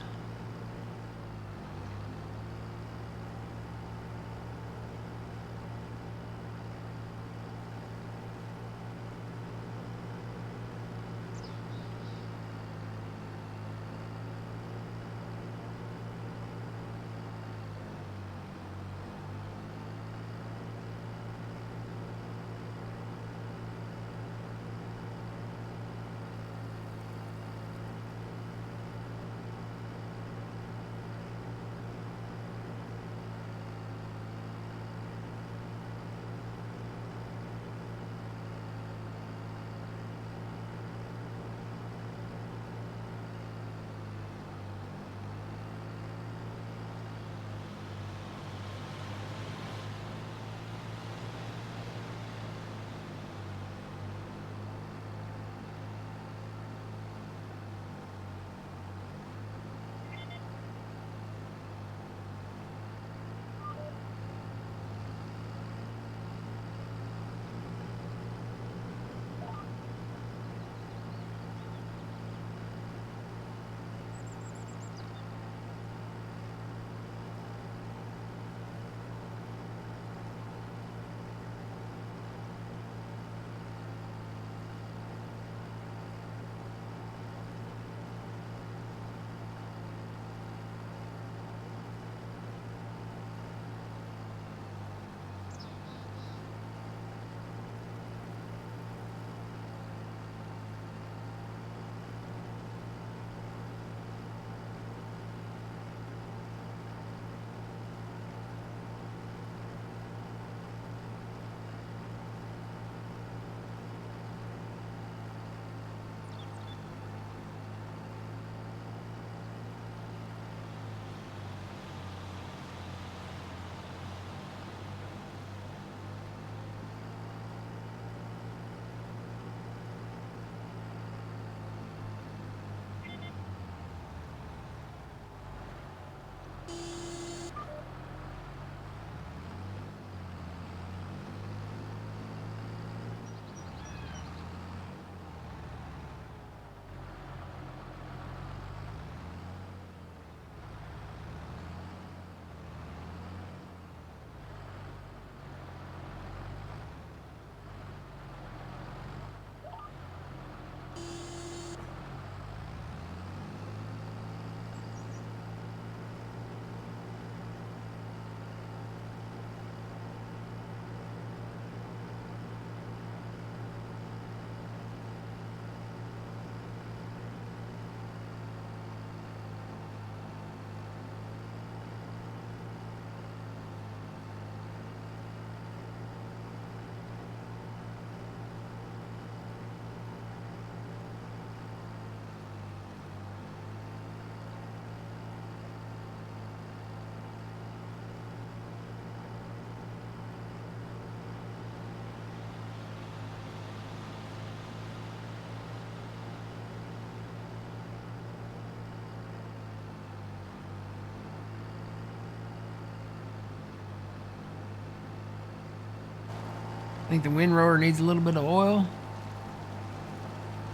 I think the wind rower needs a little bit of oil.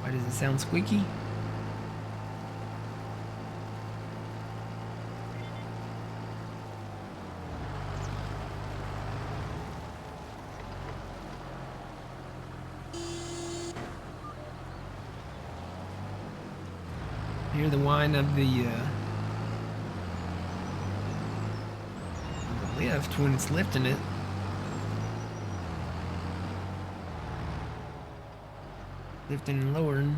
Why does it sound squeaky? Hear the whine of the lift when it's lifting it. Lifting and lowering.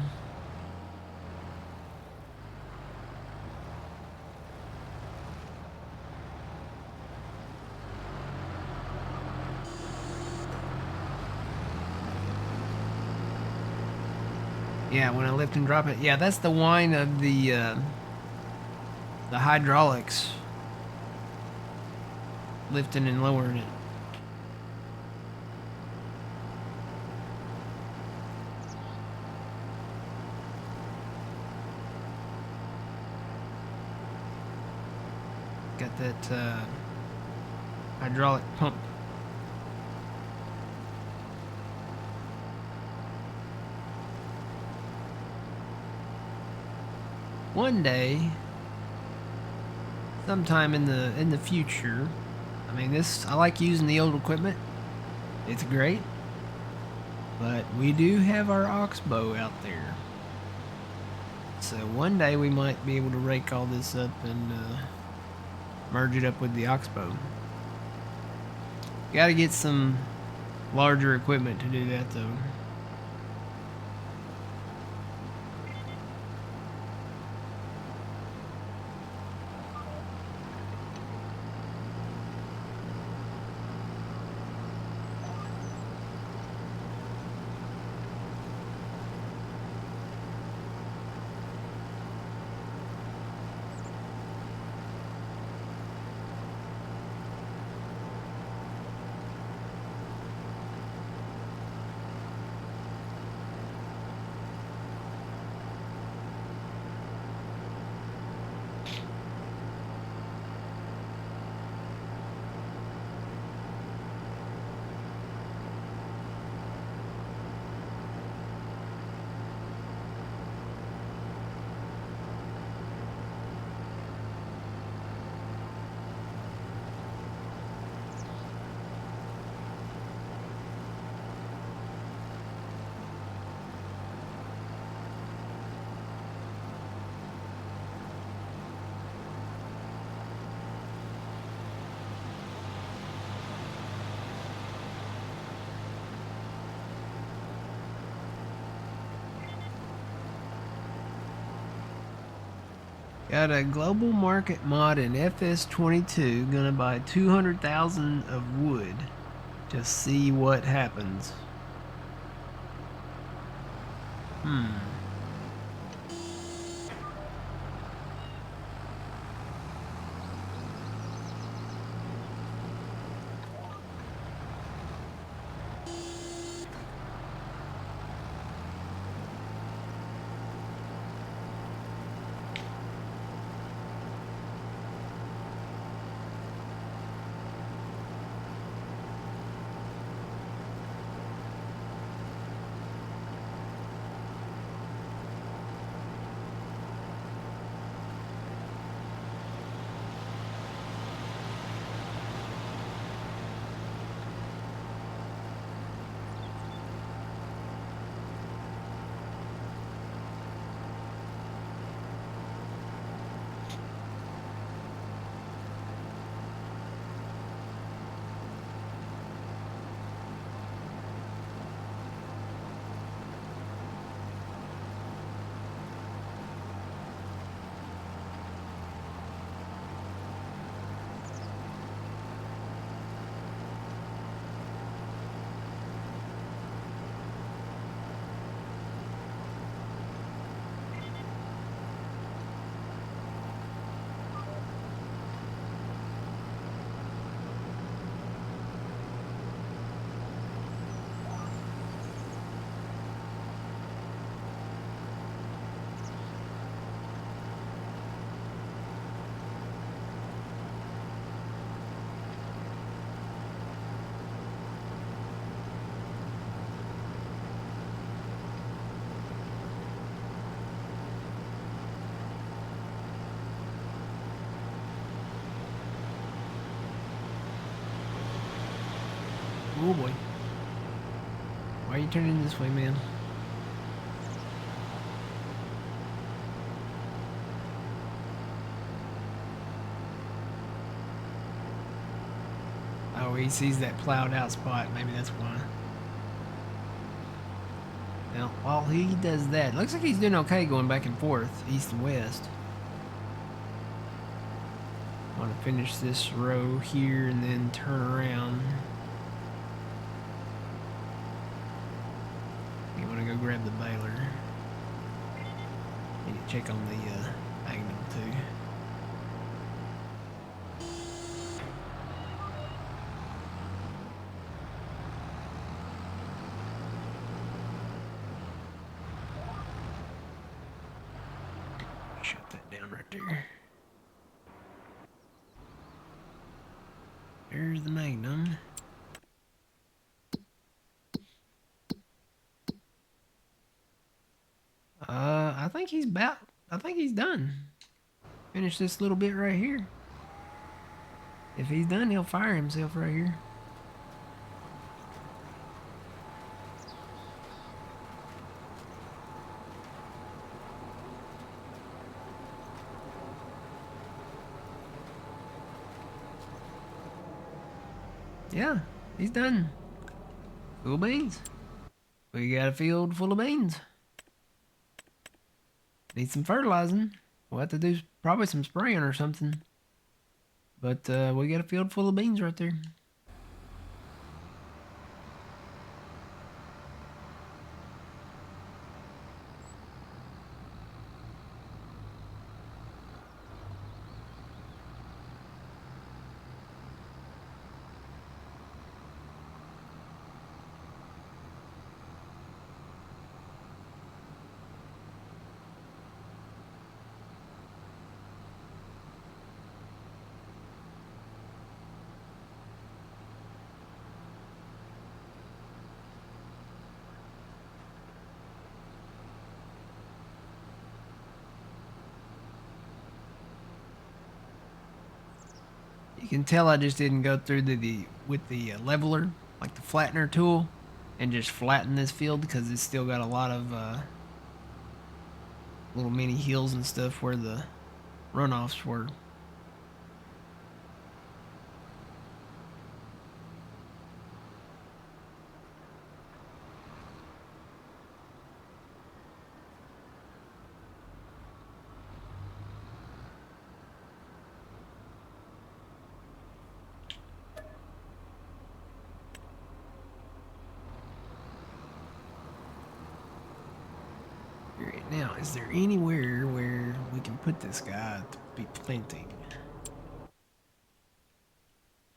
Yeah, when I lift and drop it. Yeah, that's the whine of the hydraulics lifting and lowering it. Got that hydraulic pump. One day, sometime in the future, I mean, I like using the old equipment. It's great, but we do have our oxbow out there, so one day we might be able to rake all this up and merge it up with the oxbow. Got to get some larger equipment to do that though. Got a global market mod in FS22. Gonna buy 200,000 of wood. Just see what happens. Oh boy. Why are you turning this way, man? he sees that plowed out spot. Maybe that's why. Now, while he does that, looks like he's doing okay going back and forth, east and west. I want to finish this row here and then turn around. You want to go grab the baler. Need to check on the Magnum too. Shut that down right there. There's the Magnum. I think he's done. Finish this little bit right here. If he's done, he'll fire himself right here. Yeah, he's done. Full of beans. We got a field full of beans. Need some fertilizing. We'll have to do probably some spraying or something. But we got a field full of beans right there. You can tell I just didn't go through with the leveler, like the flattener tool, and just flatten this field because it's still got a lot of little mini hills and stuff where the runoffs were. Right now, is there anywhere where we can put this guy to be planting?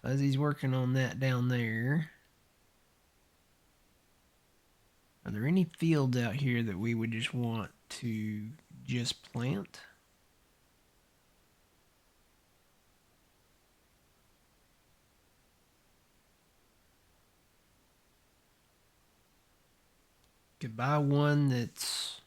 Fuzzy's working on that down there. Are there any fields out here that we would just want to just plant? Could buy one that's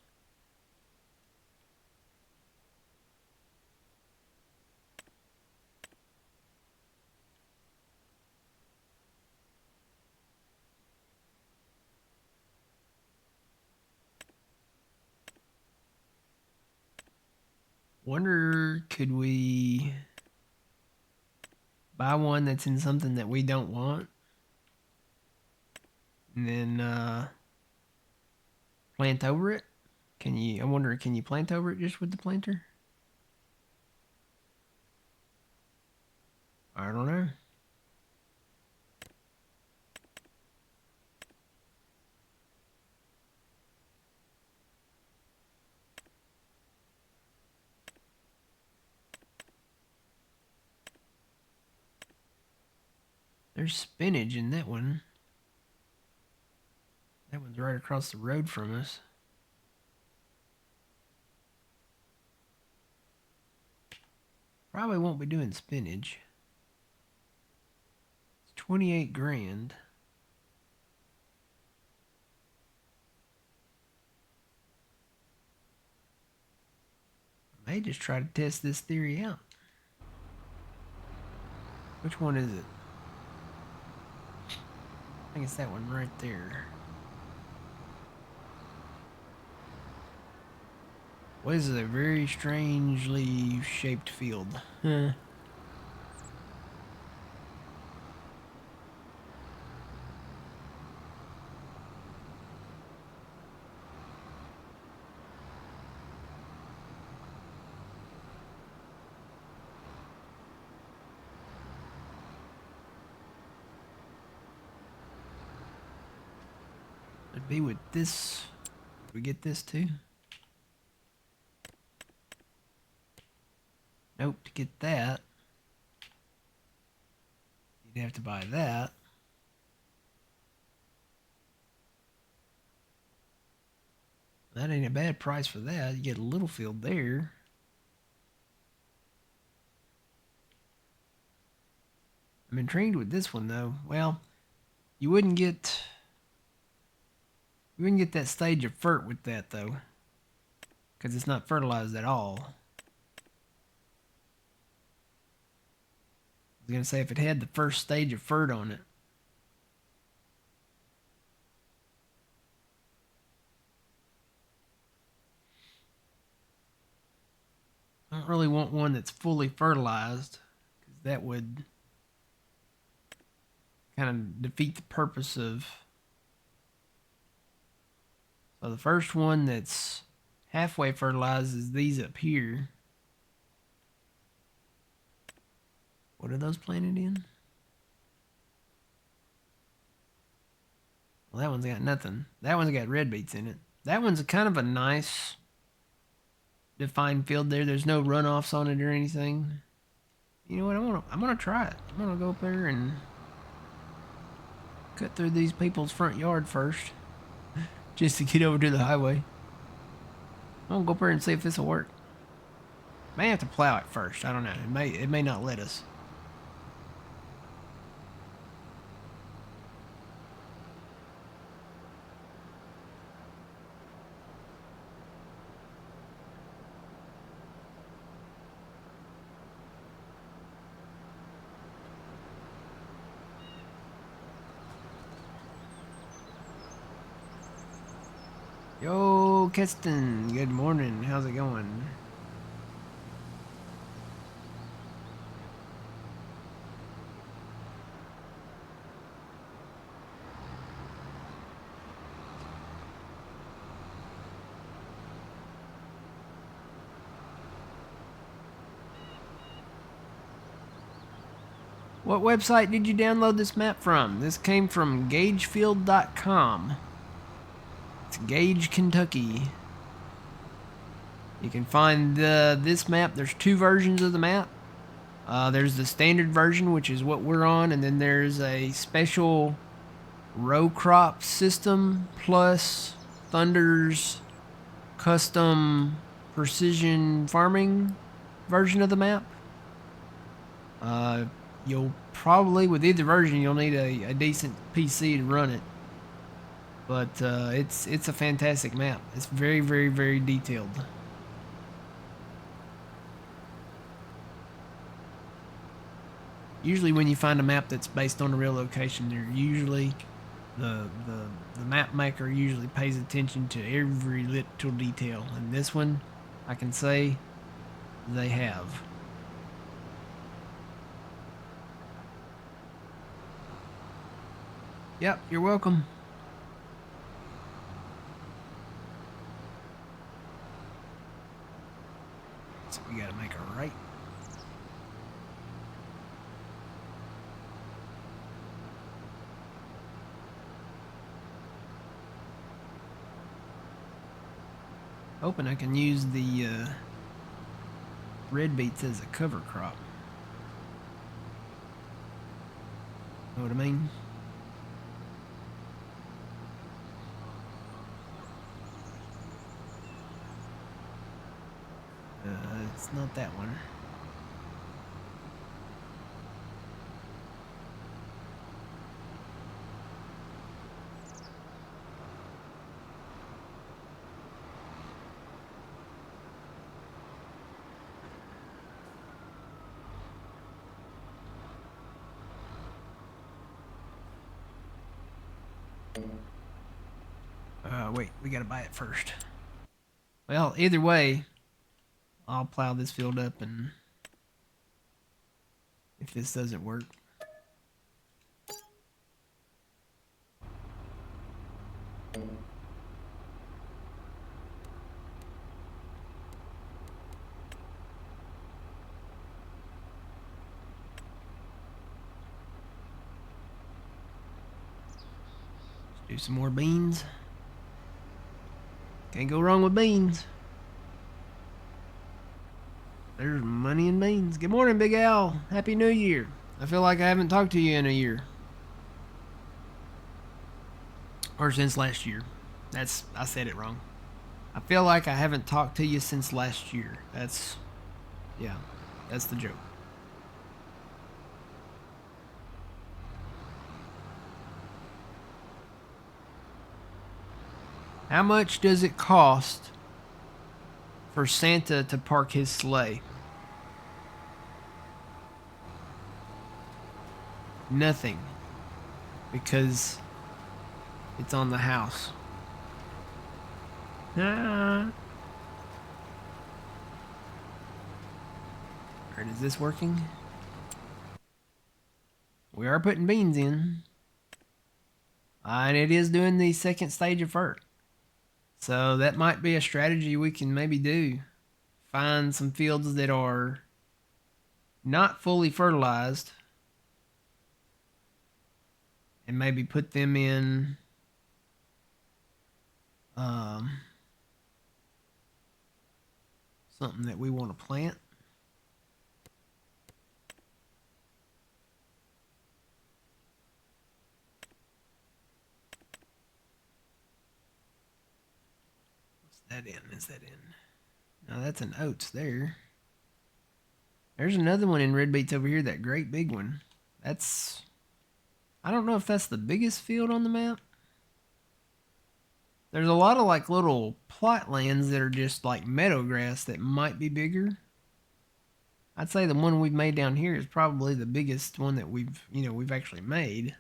wonder, could we buy one that's in something that we don't want? And then plant over it? Can you, I wonder, can you plant over it just with the planter? I don't know. There's spinach in that one. That one's right across the road from us. Probably won't be doing spinach. It's 28 grand. I may just try to test this theory out. Which one is it? I think it's that one right there. What is a very strangely shaped field? Huh. Would be with this. We get this too? Nope, to get that, you'd have to buy that. That ain't a bad price for that. You get a little field there. I'm intrigued with this one though. Well, you wouldn't get that stage of fert with that though, because it's not fertilized at all. I was gonna say if it had the first stage of fert on it. I don't really want one that's fully fertilized, because that would kind of defeat the purpose of. So the first one that's halfway fertilized is these up here. What are those planted in? Well, that one's got nothing. That one's got red beets in it. That one's kind of a nice defined field there. There's no runoffs on it or anything. You know what? I'm gonna try it. I'm gonna go up there and cut through these people's front yard first, just to get over to the highway. I'm gonna go up there and see if this will work. May have to plow it first. I don't know. It may not let us. Yo, Keston, good morning. How's it going? What website did you download this map from? This came from Gagefield.com. It's Gage, Kentucky. You can find this map. There's two versions of the map. There's the standard version, which is what we're on, and then there's a special row crop system plus Thunder's custom precision farming version of the map. You'll probably, with either version, you'll need a decent PC to run it. But it's a fantastic map. It's very, very, very detailed. Usually when you find a map that's based on a real location, they're usually the map maker usually pays attention to every little detail. And this one, I can say they have. Yep, you're welcome. So we gotta make a right. Hoping I can use the red beets as a cover crop. Know what I mean? It's not that one. Wait, we gotta buy it first. Well, either way, I'll plow this field up, and if this doesn't work, let's do some more beans. Can't go wrong with beans. There's money in beans. Good morning, Big Al. Happy New Year. I feel like I haven't talked to you in a year. Or since last year. I said it wrong. I feel like I haven't talked to you since last year. That's the joke. How much does it cost for Santa to park his sleigh? Nothing. Because it's on the house. Alright, is this working? We are putting beans in. And it is doing the second stage of fert. So that might be a strategy we can maybe do. Find some fields that are not fully fertilized and maybe put them in something that we want to plant. What's that in? Is that in? No, that's an oats there. There's another one in red beets over here, that great big one. I don't know if that's the biggest field on the map. There's a lot of like little plot lands that are just like meadow grass that might be bigger. I'd say the one we've made down here is probably the biggest one that we've actually made.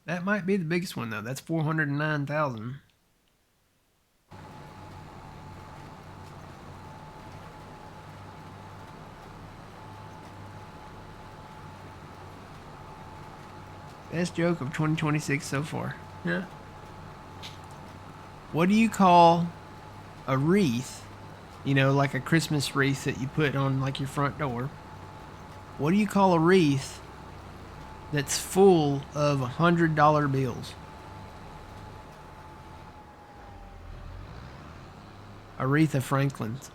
That might be the biggest one though. That's 409,000. Best joke of 2026 so far. Yeah. What do you call a wreath? You know, like a Christmas wreath that you put on like your front door. What do you call a wreath that's full of $100 bills? Aretha Franklin's.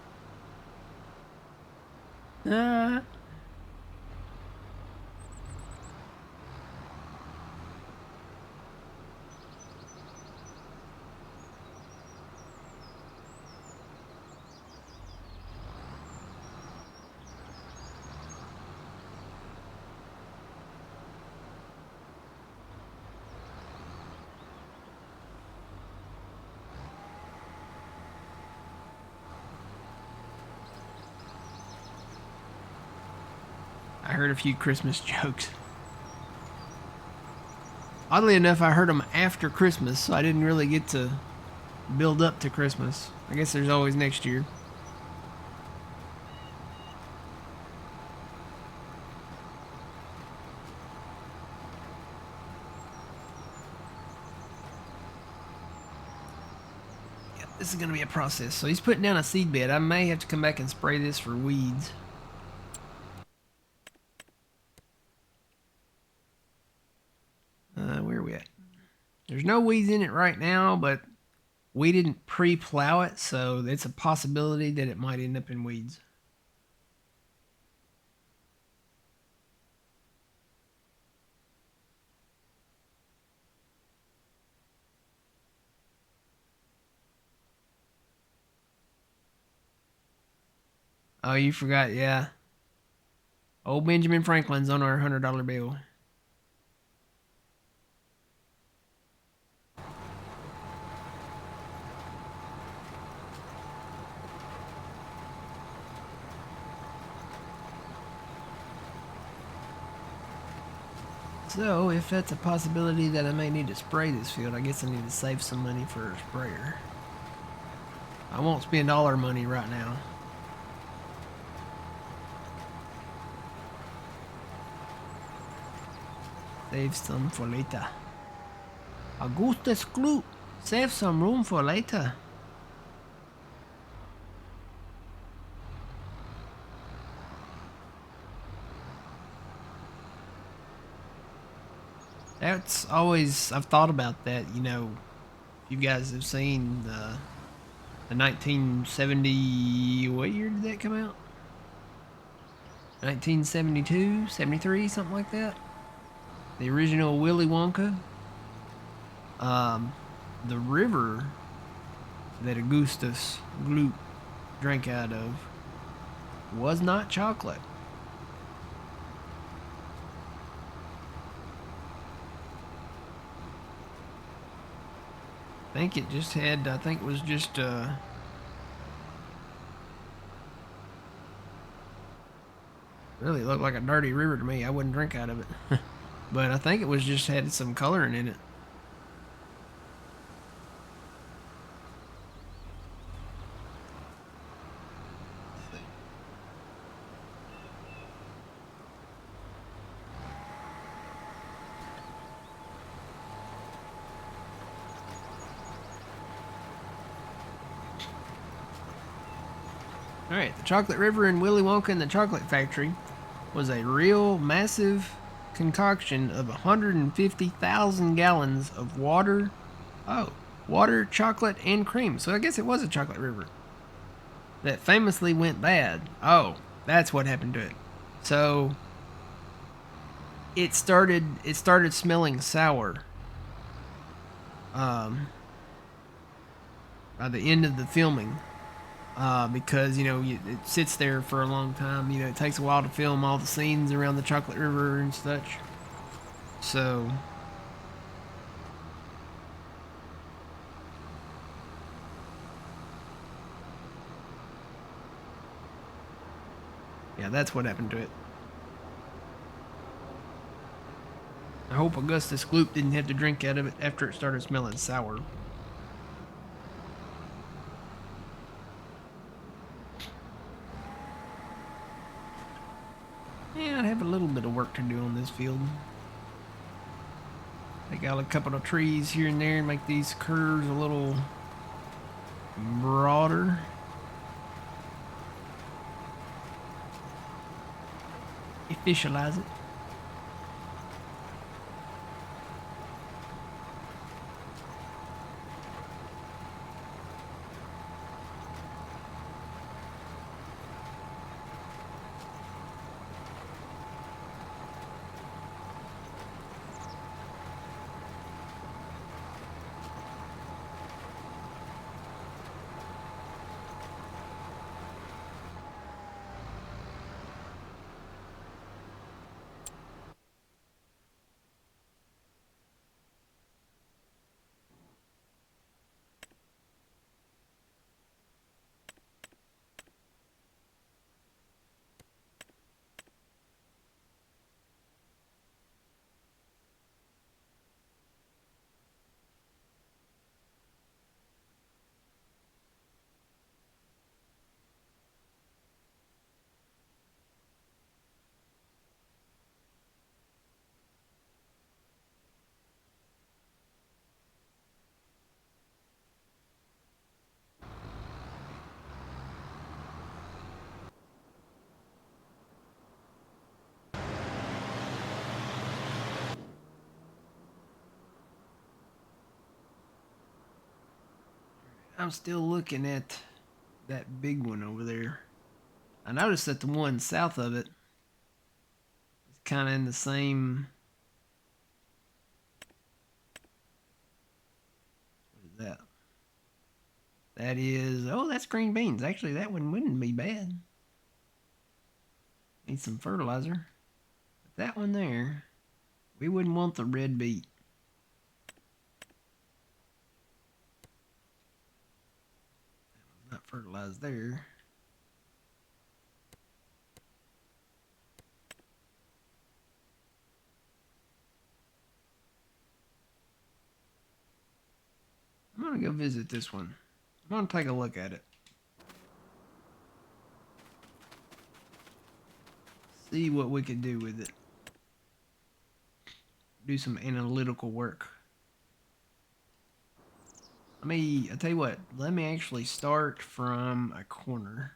I heard a few Christmas jokes. Oddly enough, I heard them after Christmas, so I didn't really get to build up to Christmas. I guess there's always next year. Yeah, this is going to be a process. So he's putting down a seed bed. I may have to come back and spray this for weeds. Where are we at? There's no weeds in it right now, but we didn't pre-plow it, so it's a possibility that it might end up in weeds. Oh, you forgot, yeah. Old Benjamin Franklin's on our $100 bill. So, if that's a possibility that I may need to spray this field, I guess I need to save some money for a sprayer. I won't spend all our money right now. Save some for later. Augustus Gloop, save some room for later. That's always, I've thought about that, you know, if you guys have seen the 1970, what year did that come out? 1972, 73, something like that. The original Willy Wonka. The river that Augustus Gloop drank out of was not chocolate. I think it just had, I think it was just, really looked like a dirty river to me. I wouldn't drink out of it. But I think it was just had some coloring in it. Alright, the Chocolate River in Willy Wonka and the Chocolate Factory was a real massive concoction of 150,000 gallons of water. Oh, water, chocolate, and cream. So I guess it was a chocolate river that famously went bad. Oh, that's what happened to it. So it started smelling sour. By the end of the filming. Because you know it sits there for a long time. You know, it takes a while to film all the scenes around the Chocolate River and such. So yeah, that's what happened to it. I hope Augustus Gloop didn't have to drink out of it after it started smelling sour. Yeah, I have a little bit of work to do on this field. Take out a couple of trees here and there and make these curves a little broader. Officialize it. I'm still looking at that big one over there. I noticed that the one south of it is kind of in the same. What is that? That is. Oh, that's green beans. Actually, that one wouldn't be bad. Need some fertilizer. But that one there, we wouldn't want the red beet. That one's not fertilized there. I'm going to go visit this one. I'm going to take a look at it. See what we can do with it. Do some analytical work. I'll tell you what, let me actually start from a corner.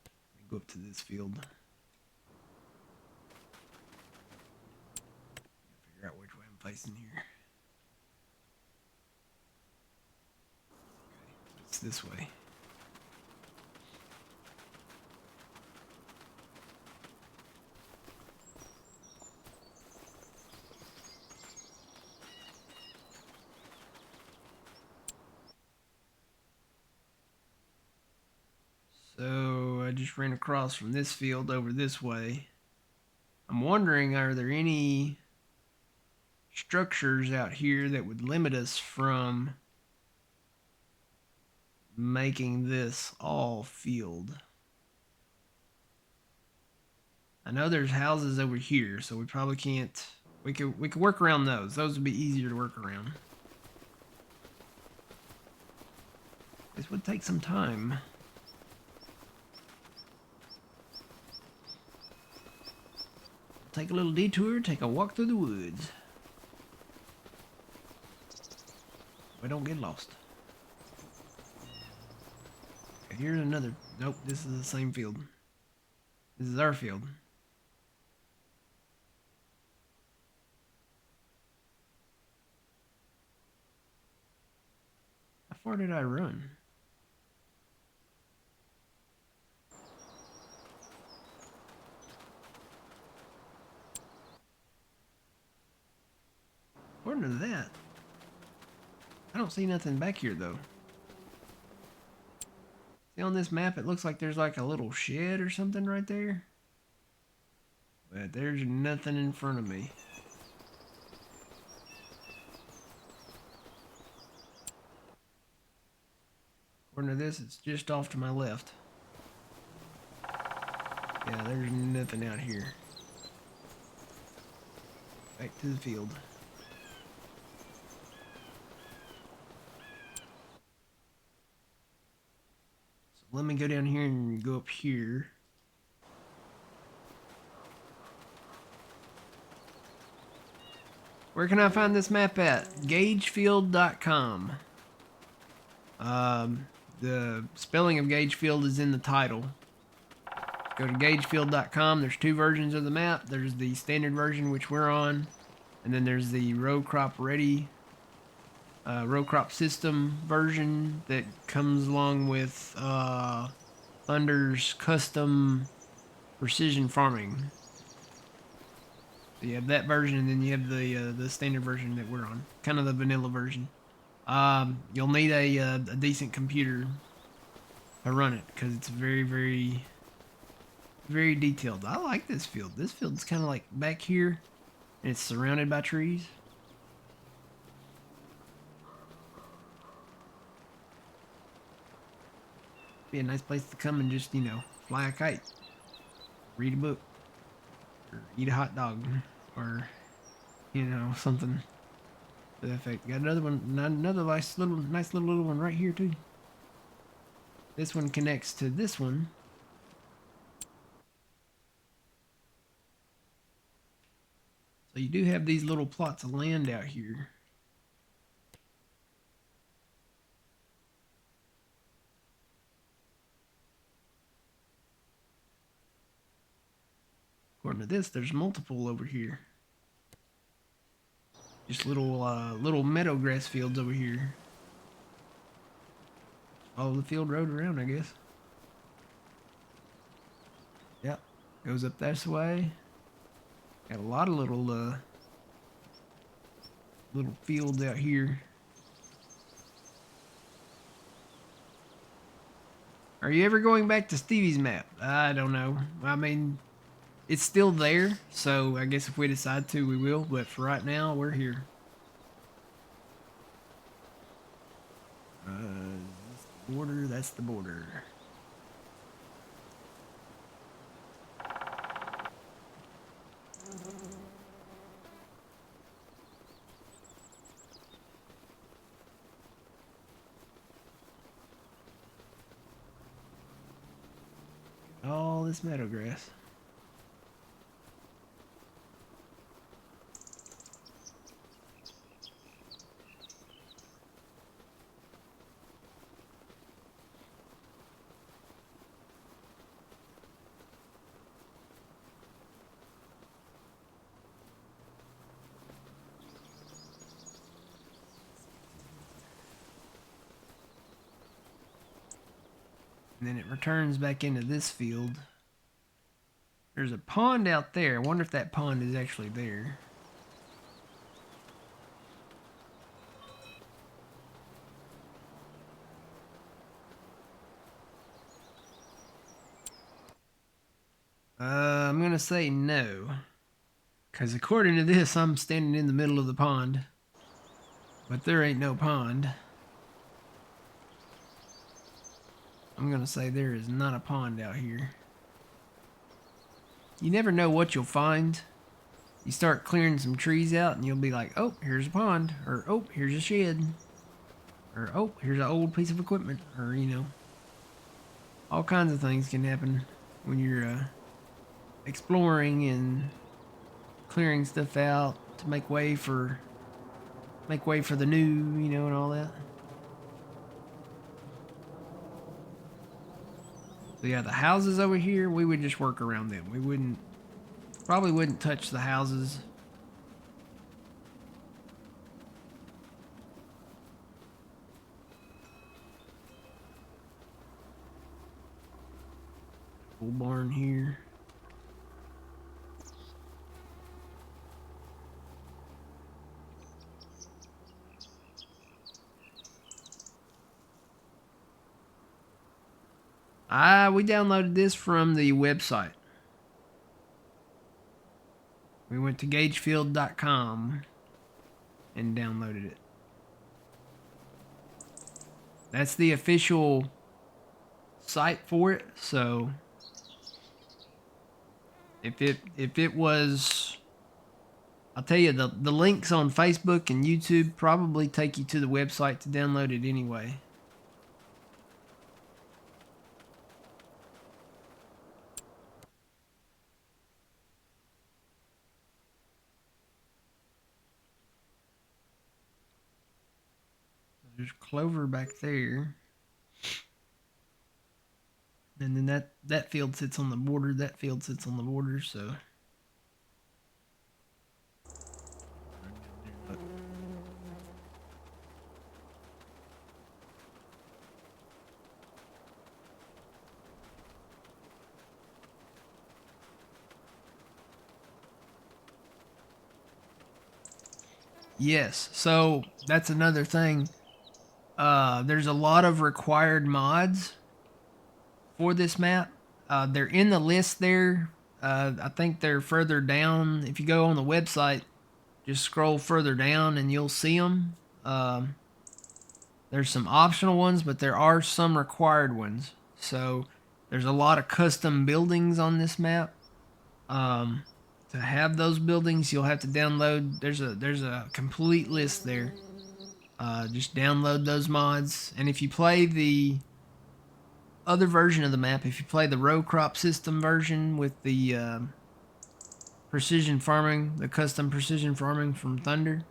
Let me go up to this field. Figure out which facing here? Okay, it's this way. So I just ran across from this field over this way. I'm wondering, are there any structures out here that would limit us from making this all field? I know there's houses over here, so we probably can't. We could work around those. Those would be easier to work around. This would take some time. Take a little detour, take a walk through the woods. We don't get lost. Okay, here's another. Nope, this is the same field. This is our field. How far did I run? According to that, I don't see nothing back here though. See, on this map, it looks like there's like a little shed or something right there. But there's nothing in front of me. According to this, it's just off to my left. Yeah, there's nothing out here. Back to the field. So let me go down here and go up here. Where can I find this map at? Gagefield.com. The spelling of Gagefield is in the title. Go to Gagefield.com. There's two versions of the map. There's the standard version, which we're on, and then there's the row crop ready, row crop system version that comes along with Thunder's custom precision farming. So you have that version, and then you have the standard version that we're on, kind of the vanilla version. You'll need a decent computer to run it because it's very, very, very detailed. I like this field. This field's kind of like back here, and it's surrounded by trees. Be a nice place to come and just, you know, fly a kite, read a book, or eat a hot dog, or, you know, something to that effect. Got another one, another nice little one right here too. This one connects to this one. So you do have these little plots of land out here. According to this, there's multiple over here. Just little meadow grass fields over here. Follow the field road around, I guess. Yep, goes up this way. Got a lot of little fields out here. Are you ever going back to Stevie's map? I don't know. I mean, it's still there, so I guess if we decide to, we will. But for right now, we're here. Border, that's the border. All this meadow grass. And then it returns back into this field. There's a pond out there. I wonder if that pond is actually there. I'm going to say no. Because according to this, I'm standing in the middle of the pond. But there ain't no pond. I'm going to say there is not a pond out here. You never know what you'll find. You start clearing some trees out and you'll be like, oh, here's a pond. Or, oh, here's a shed. Or, oh, here's an old piece of equipment. Or, you know, all kinds of things can happen when you're exploring and clearing stuff out to make way for the new, you know, and all that. So yeah, the houses over here, we would just work around them. We probably wouldn't touch the houses. Old barn here. We downloaded this from the website. We went to Gagefield.com and downloaded it. That's the official site for it. So if it was, I'll tell you, the links on Facebook and YouTube probably take you to the website to download it anyway. There's clover back there. And then that field sits on the border, that field sits on the border, so. Yes, so that's another thing. There's a lot of required mods for this map. They're in the list there. I think they're further down. If you go on the website, just scroll further down and you'll see them. There's some optional ones, but there are some required ones. So there's a lot of custom buildings on this map. To have those buildings, you'll have to download. There's a complete list there. Just download those mods, and if you play the other version of the map, if you play the row crop system version with the precision farming, the custom precision farming from Thunder,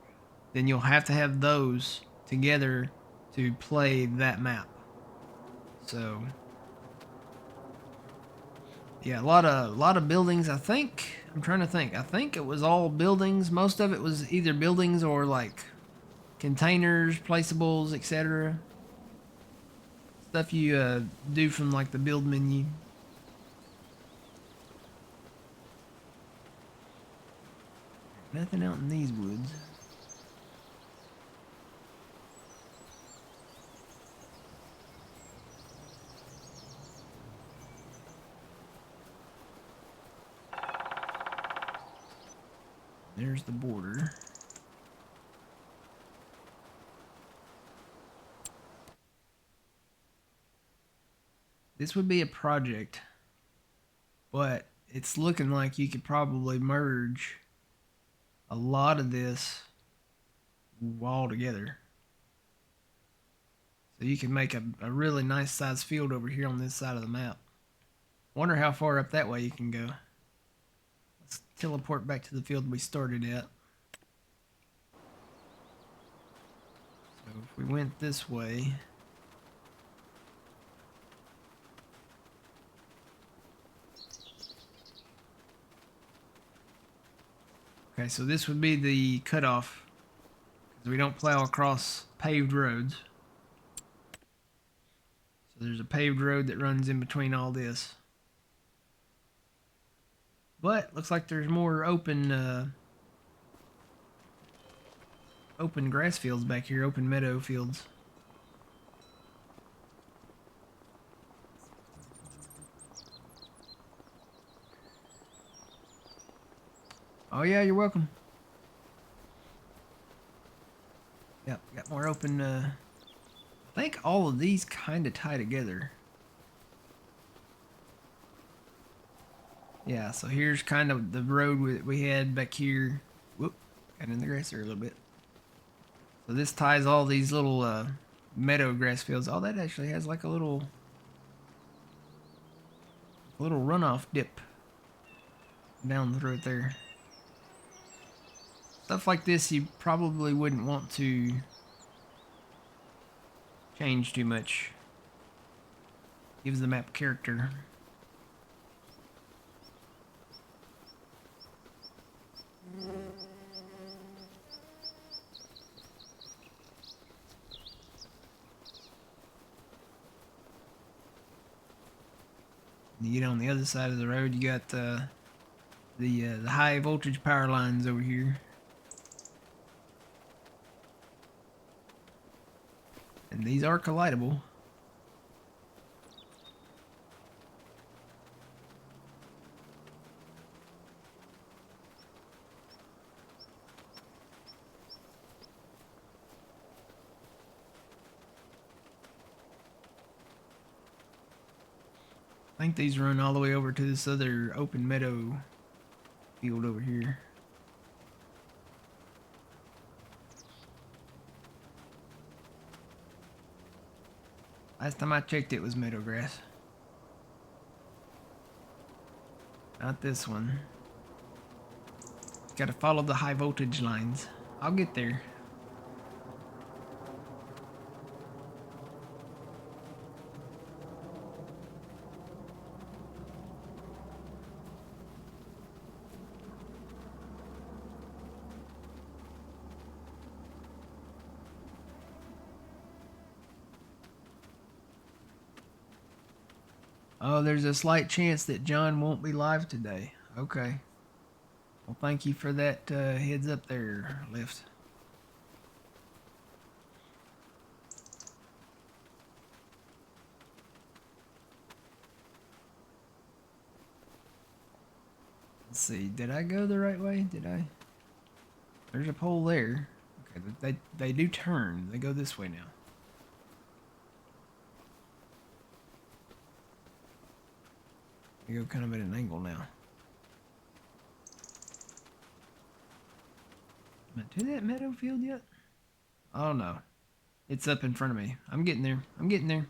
then you'll have to have those together to play that map. So yeah, a lot of buildings. I'm trying to think. I think it was all buildings. Most of it was either buildings or like containers, placeables, etc. Stuff you do from like the build menu. Nothing out in these woods. There's the border. This would be a project, but it's looking like you could probably merge a lot of this all together. So you can make a really nice sized field over here on this side of the map. Wonder how far up that way you can go. Let's teleport back to the field we started at. So if we went this way, okay, so this would be the cutoff, because we don't plow across paved roads. So there's a paved road that runs in between all this. But looks like there's more open grass fields back here, open meadow fields. Oh yeah, you're welcome. Yep, got more open. I think all of these kind of tie together. Yeah, so here's kind of the road we had back here. Whoop, got in the grass there a little bit. So this ties all these little meadow grass fields. Oh, that actually has like a little runoff dip down the road there. Stuff like this you probably wouldn't want to change too much. Gives the map character. You get on the other side of the road, you got the high voltage power lines over here. And these are collidable. I think these run all the way over to this other open meadow field over here. Last time I checked, it was meadow grass. Not this one. Gotta follow the high voltage lines. I'll get there. Oh, there's a slight chance that John won't be live today. Okay. Well, thank you for that heads up there, Lift. Let's see. Did I go the right way? Did I? There's a pole there. Okay, they do turn. They go this way now. They go kind of at an angle now. Am I to that meadow field yet? Oh no. It's up in front of me. I'm getting there. I'm getting there.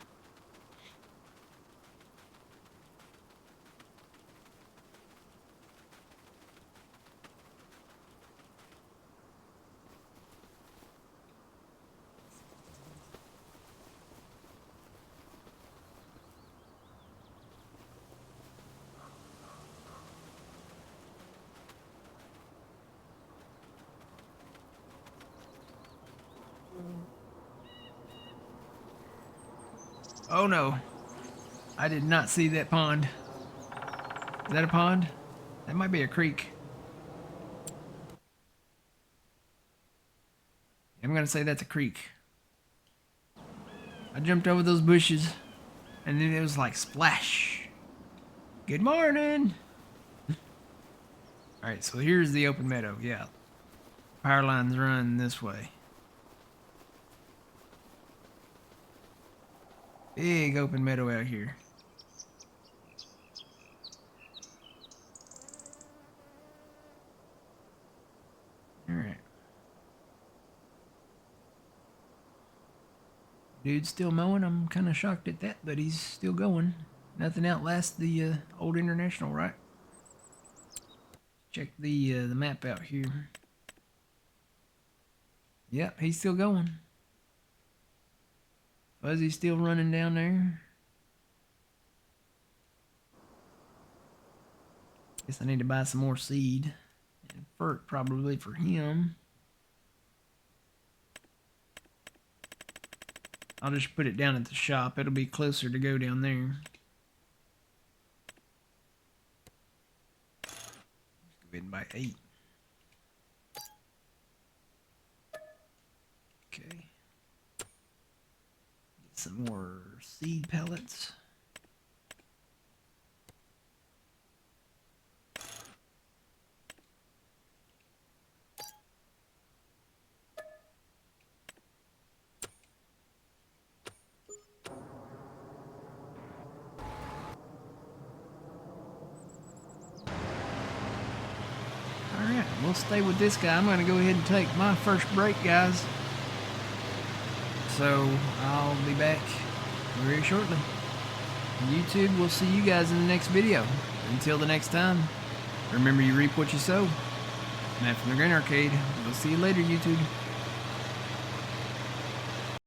Oh no. I did not see that pond. Is that a pond? That might be a creek. I'm gonna say that's a creek. I jumped over those bushes and then it was like splash. Good morning. Alright, so here's the open meadow. Yeah. Power lines run this way. Big open meadow out here. Alright. Dude's still mowing. I'm kind of shocked at that, but he's still going. Nothing outlasts the old international, right? Check the map out here. Yep, he's still going. Fuzzy's still running down there. Guess I need to buy some more seed. And fert probably for him. I'll just put it down at the shop. It'll be closer to go down there. Let's go ahead and buy 8. Okay. Get some more seed pellets. Alright, we'll stay with this guy. I'm going to go ahead and take my first break, guys. So, I'll be back very shortly. YouTube, we'll see you guys in the next video. Until the next time, remember you reap what you sow. Matt from the Green Arcade. We'll see you later, YouTube.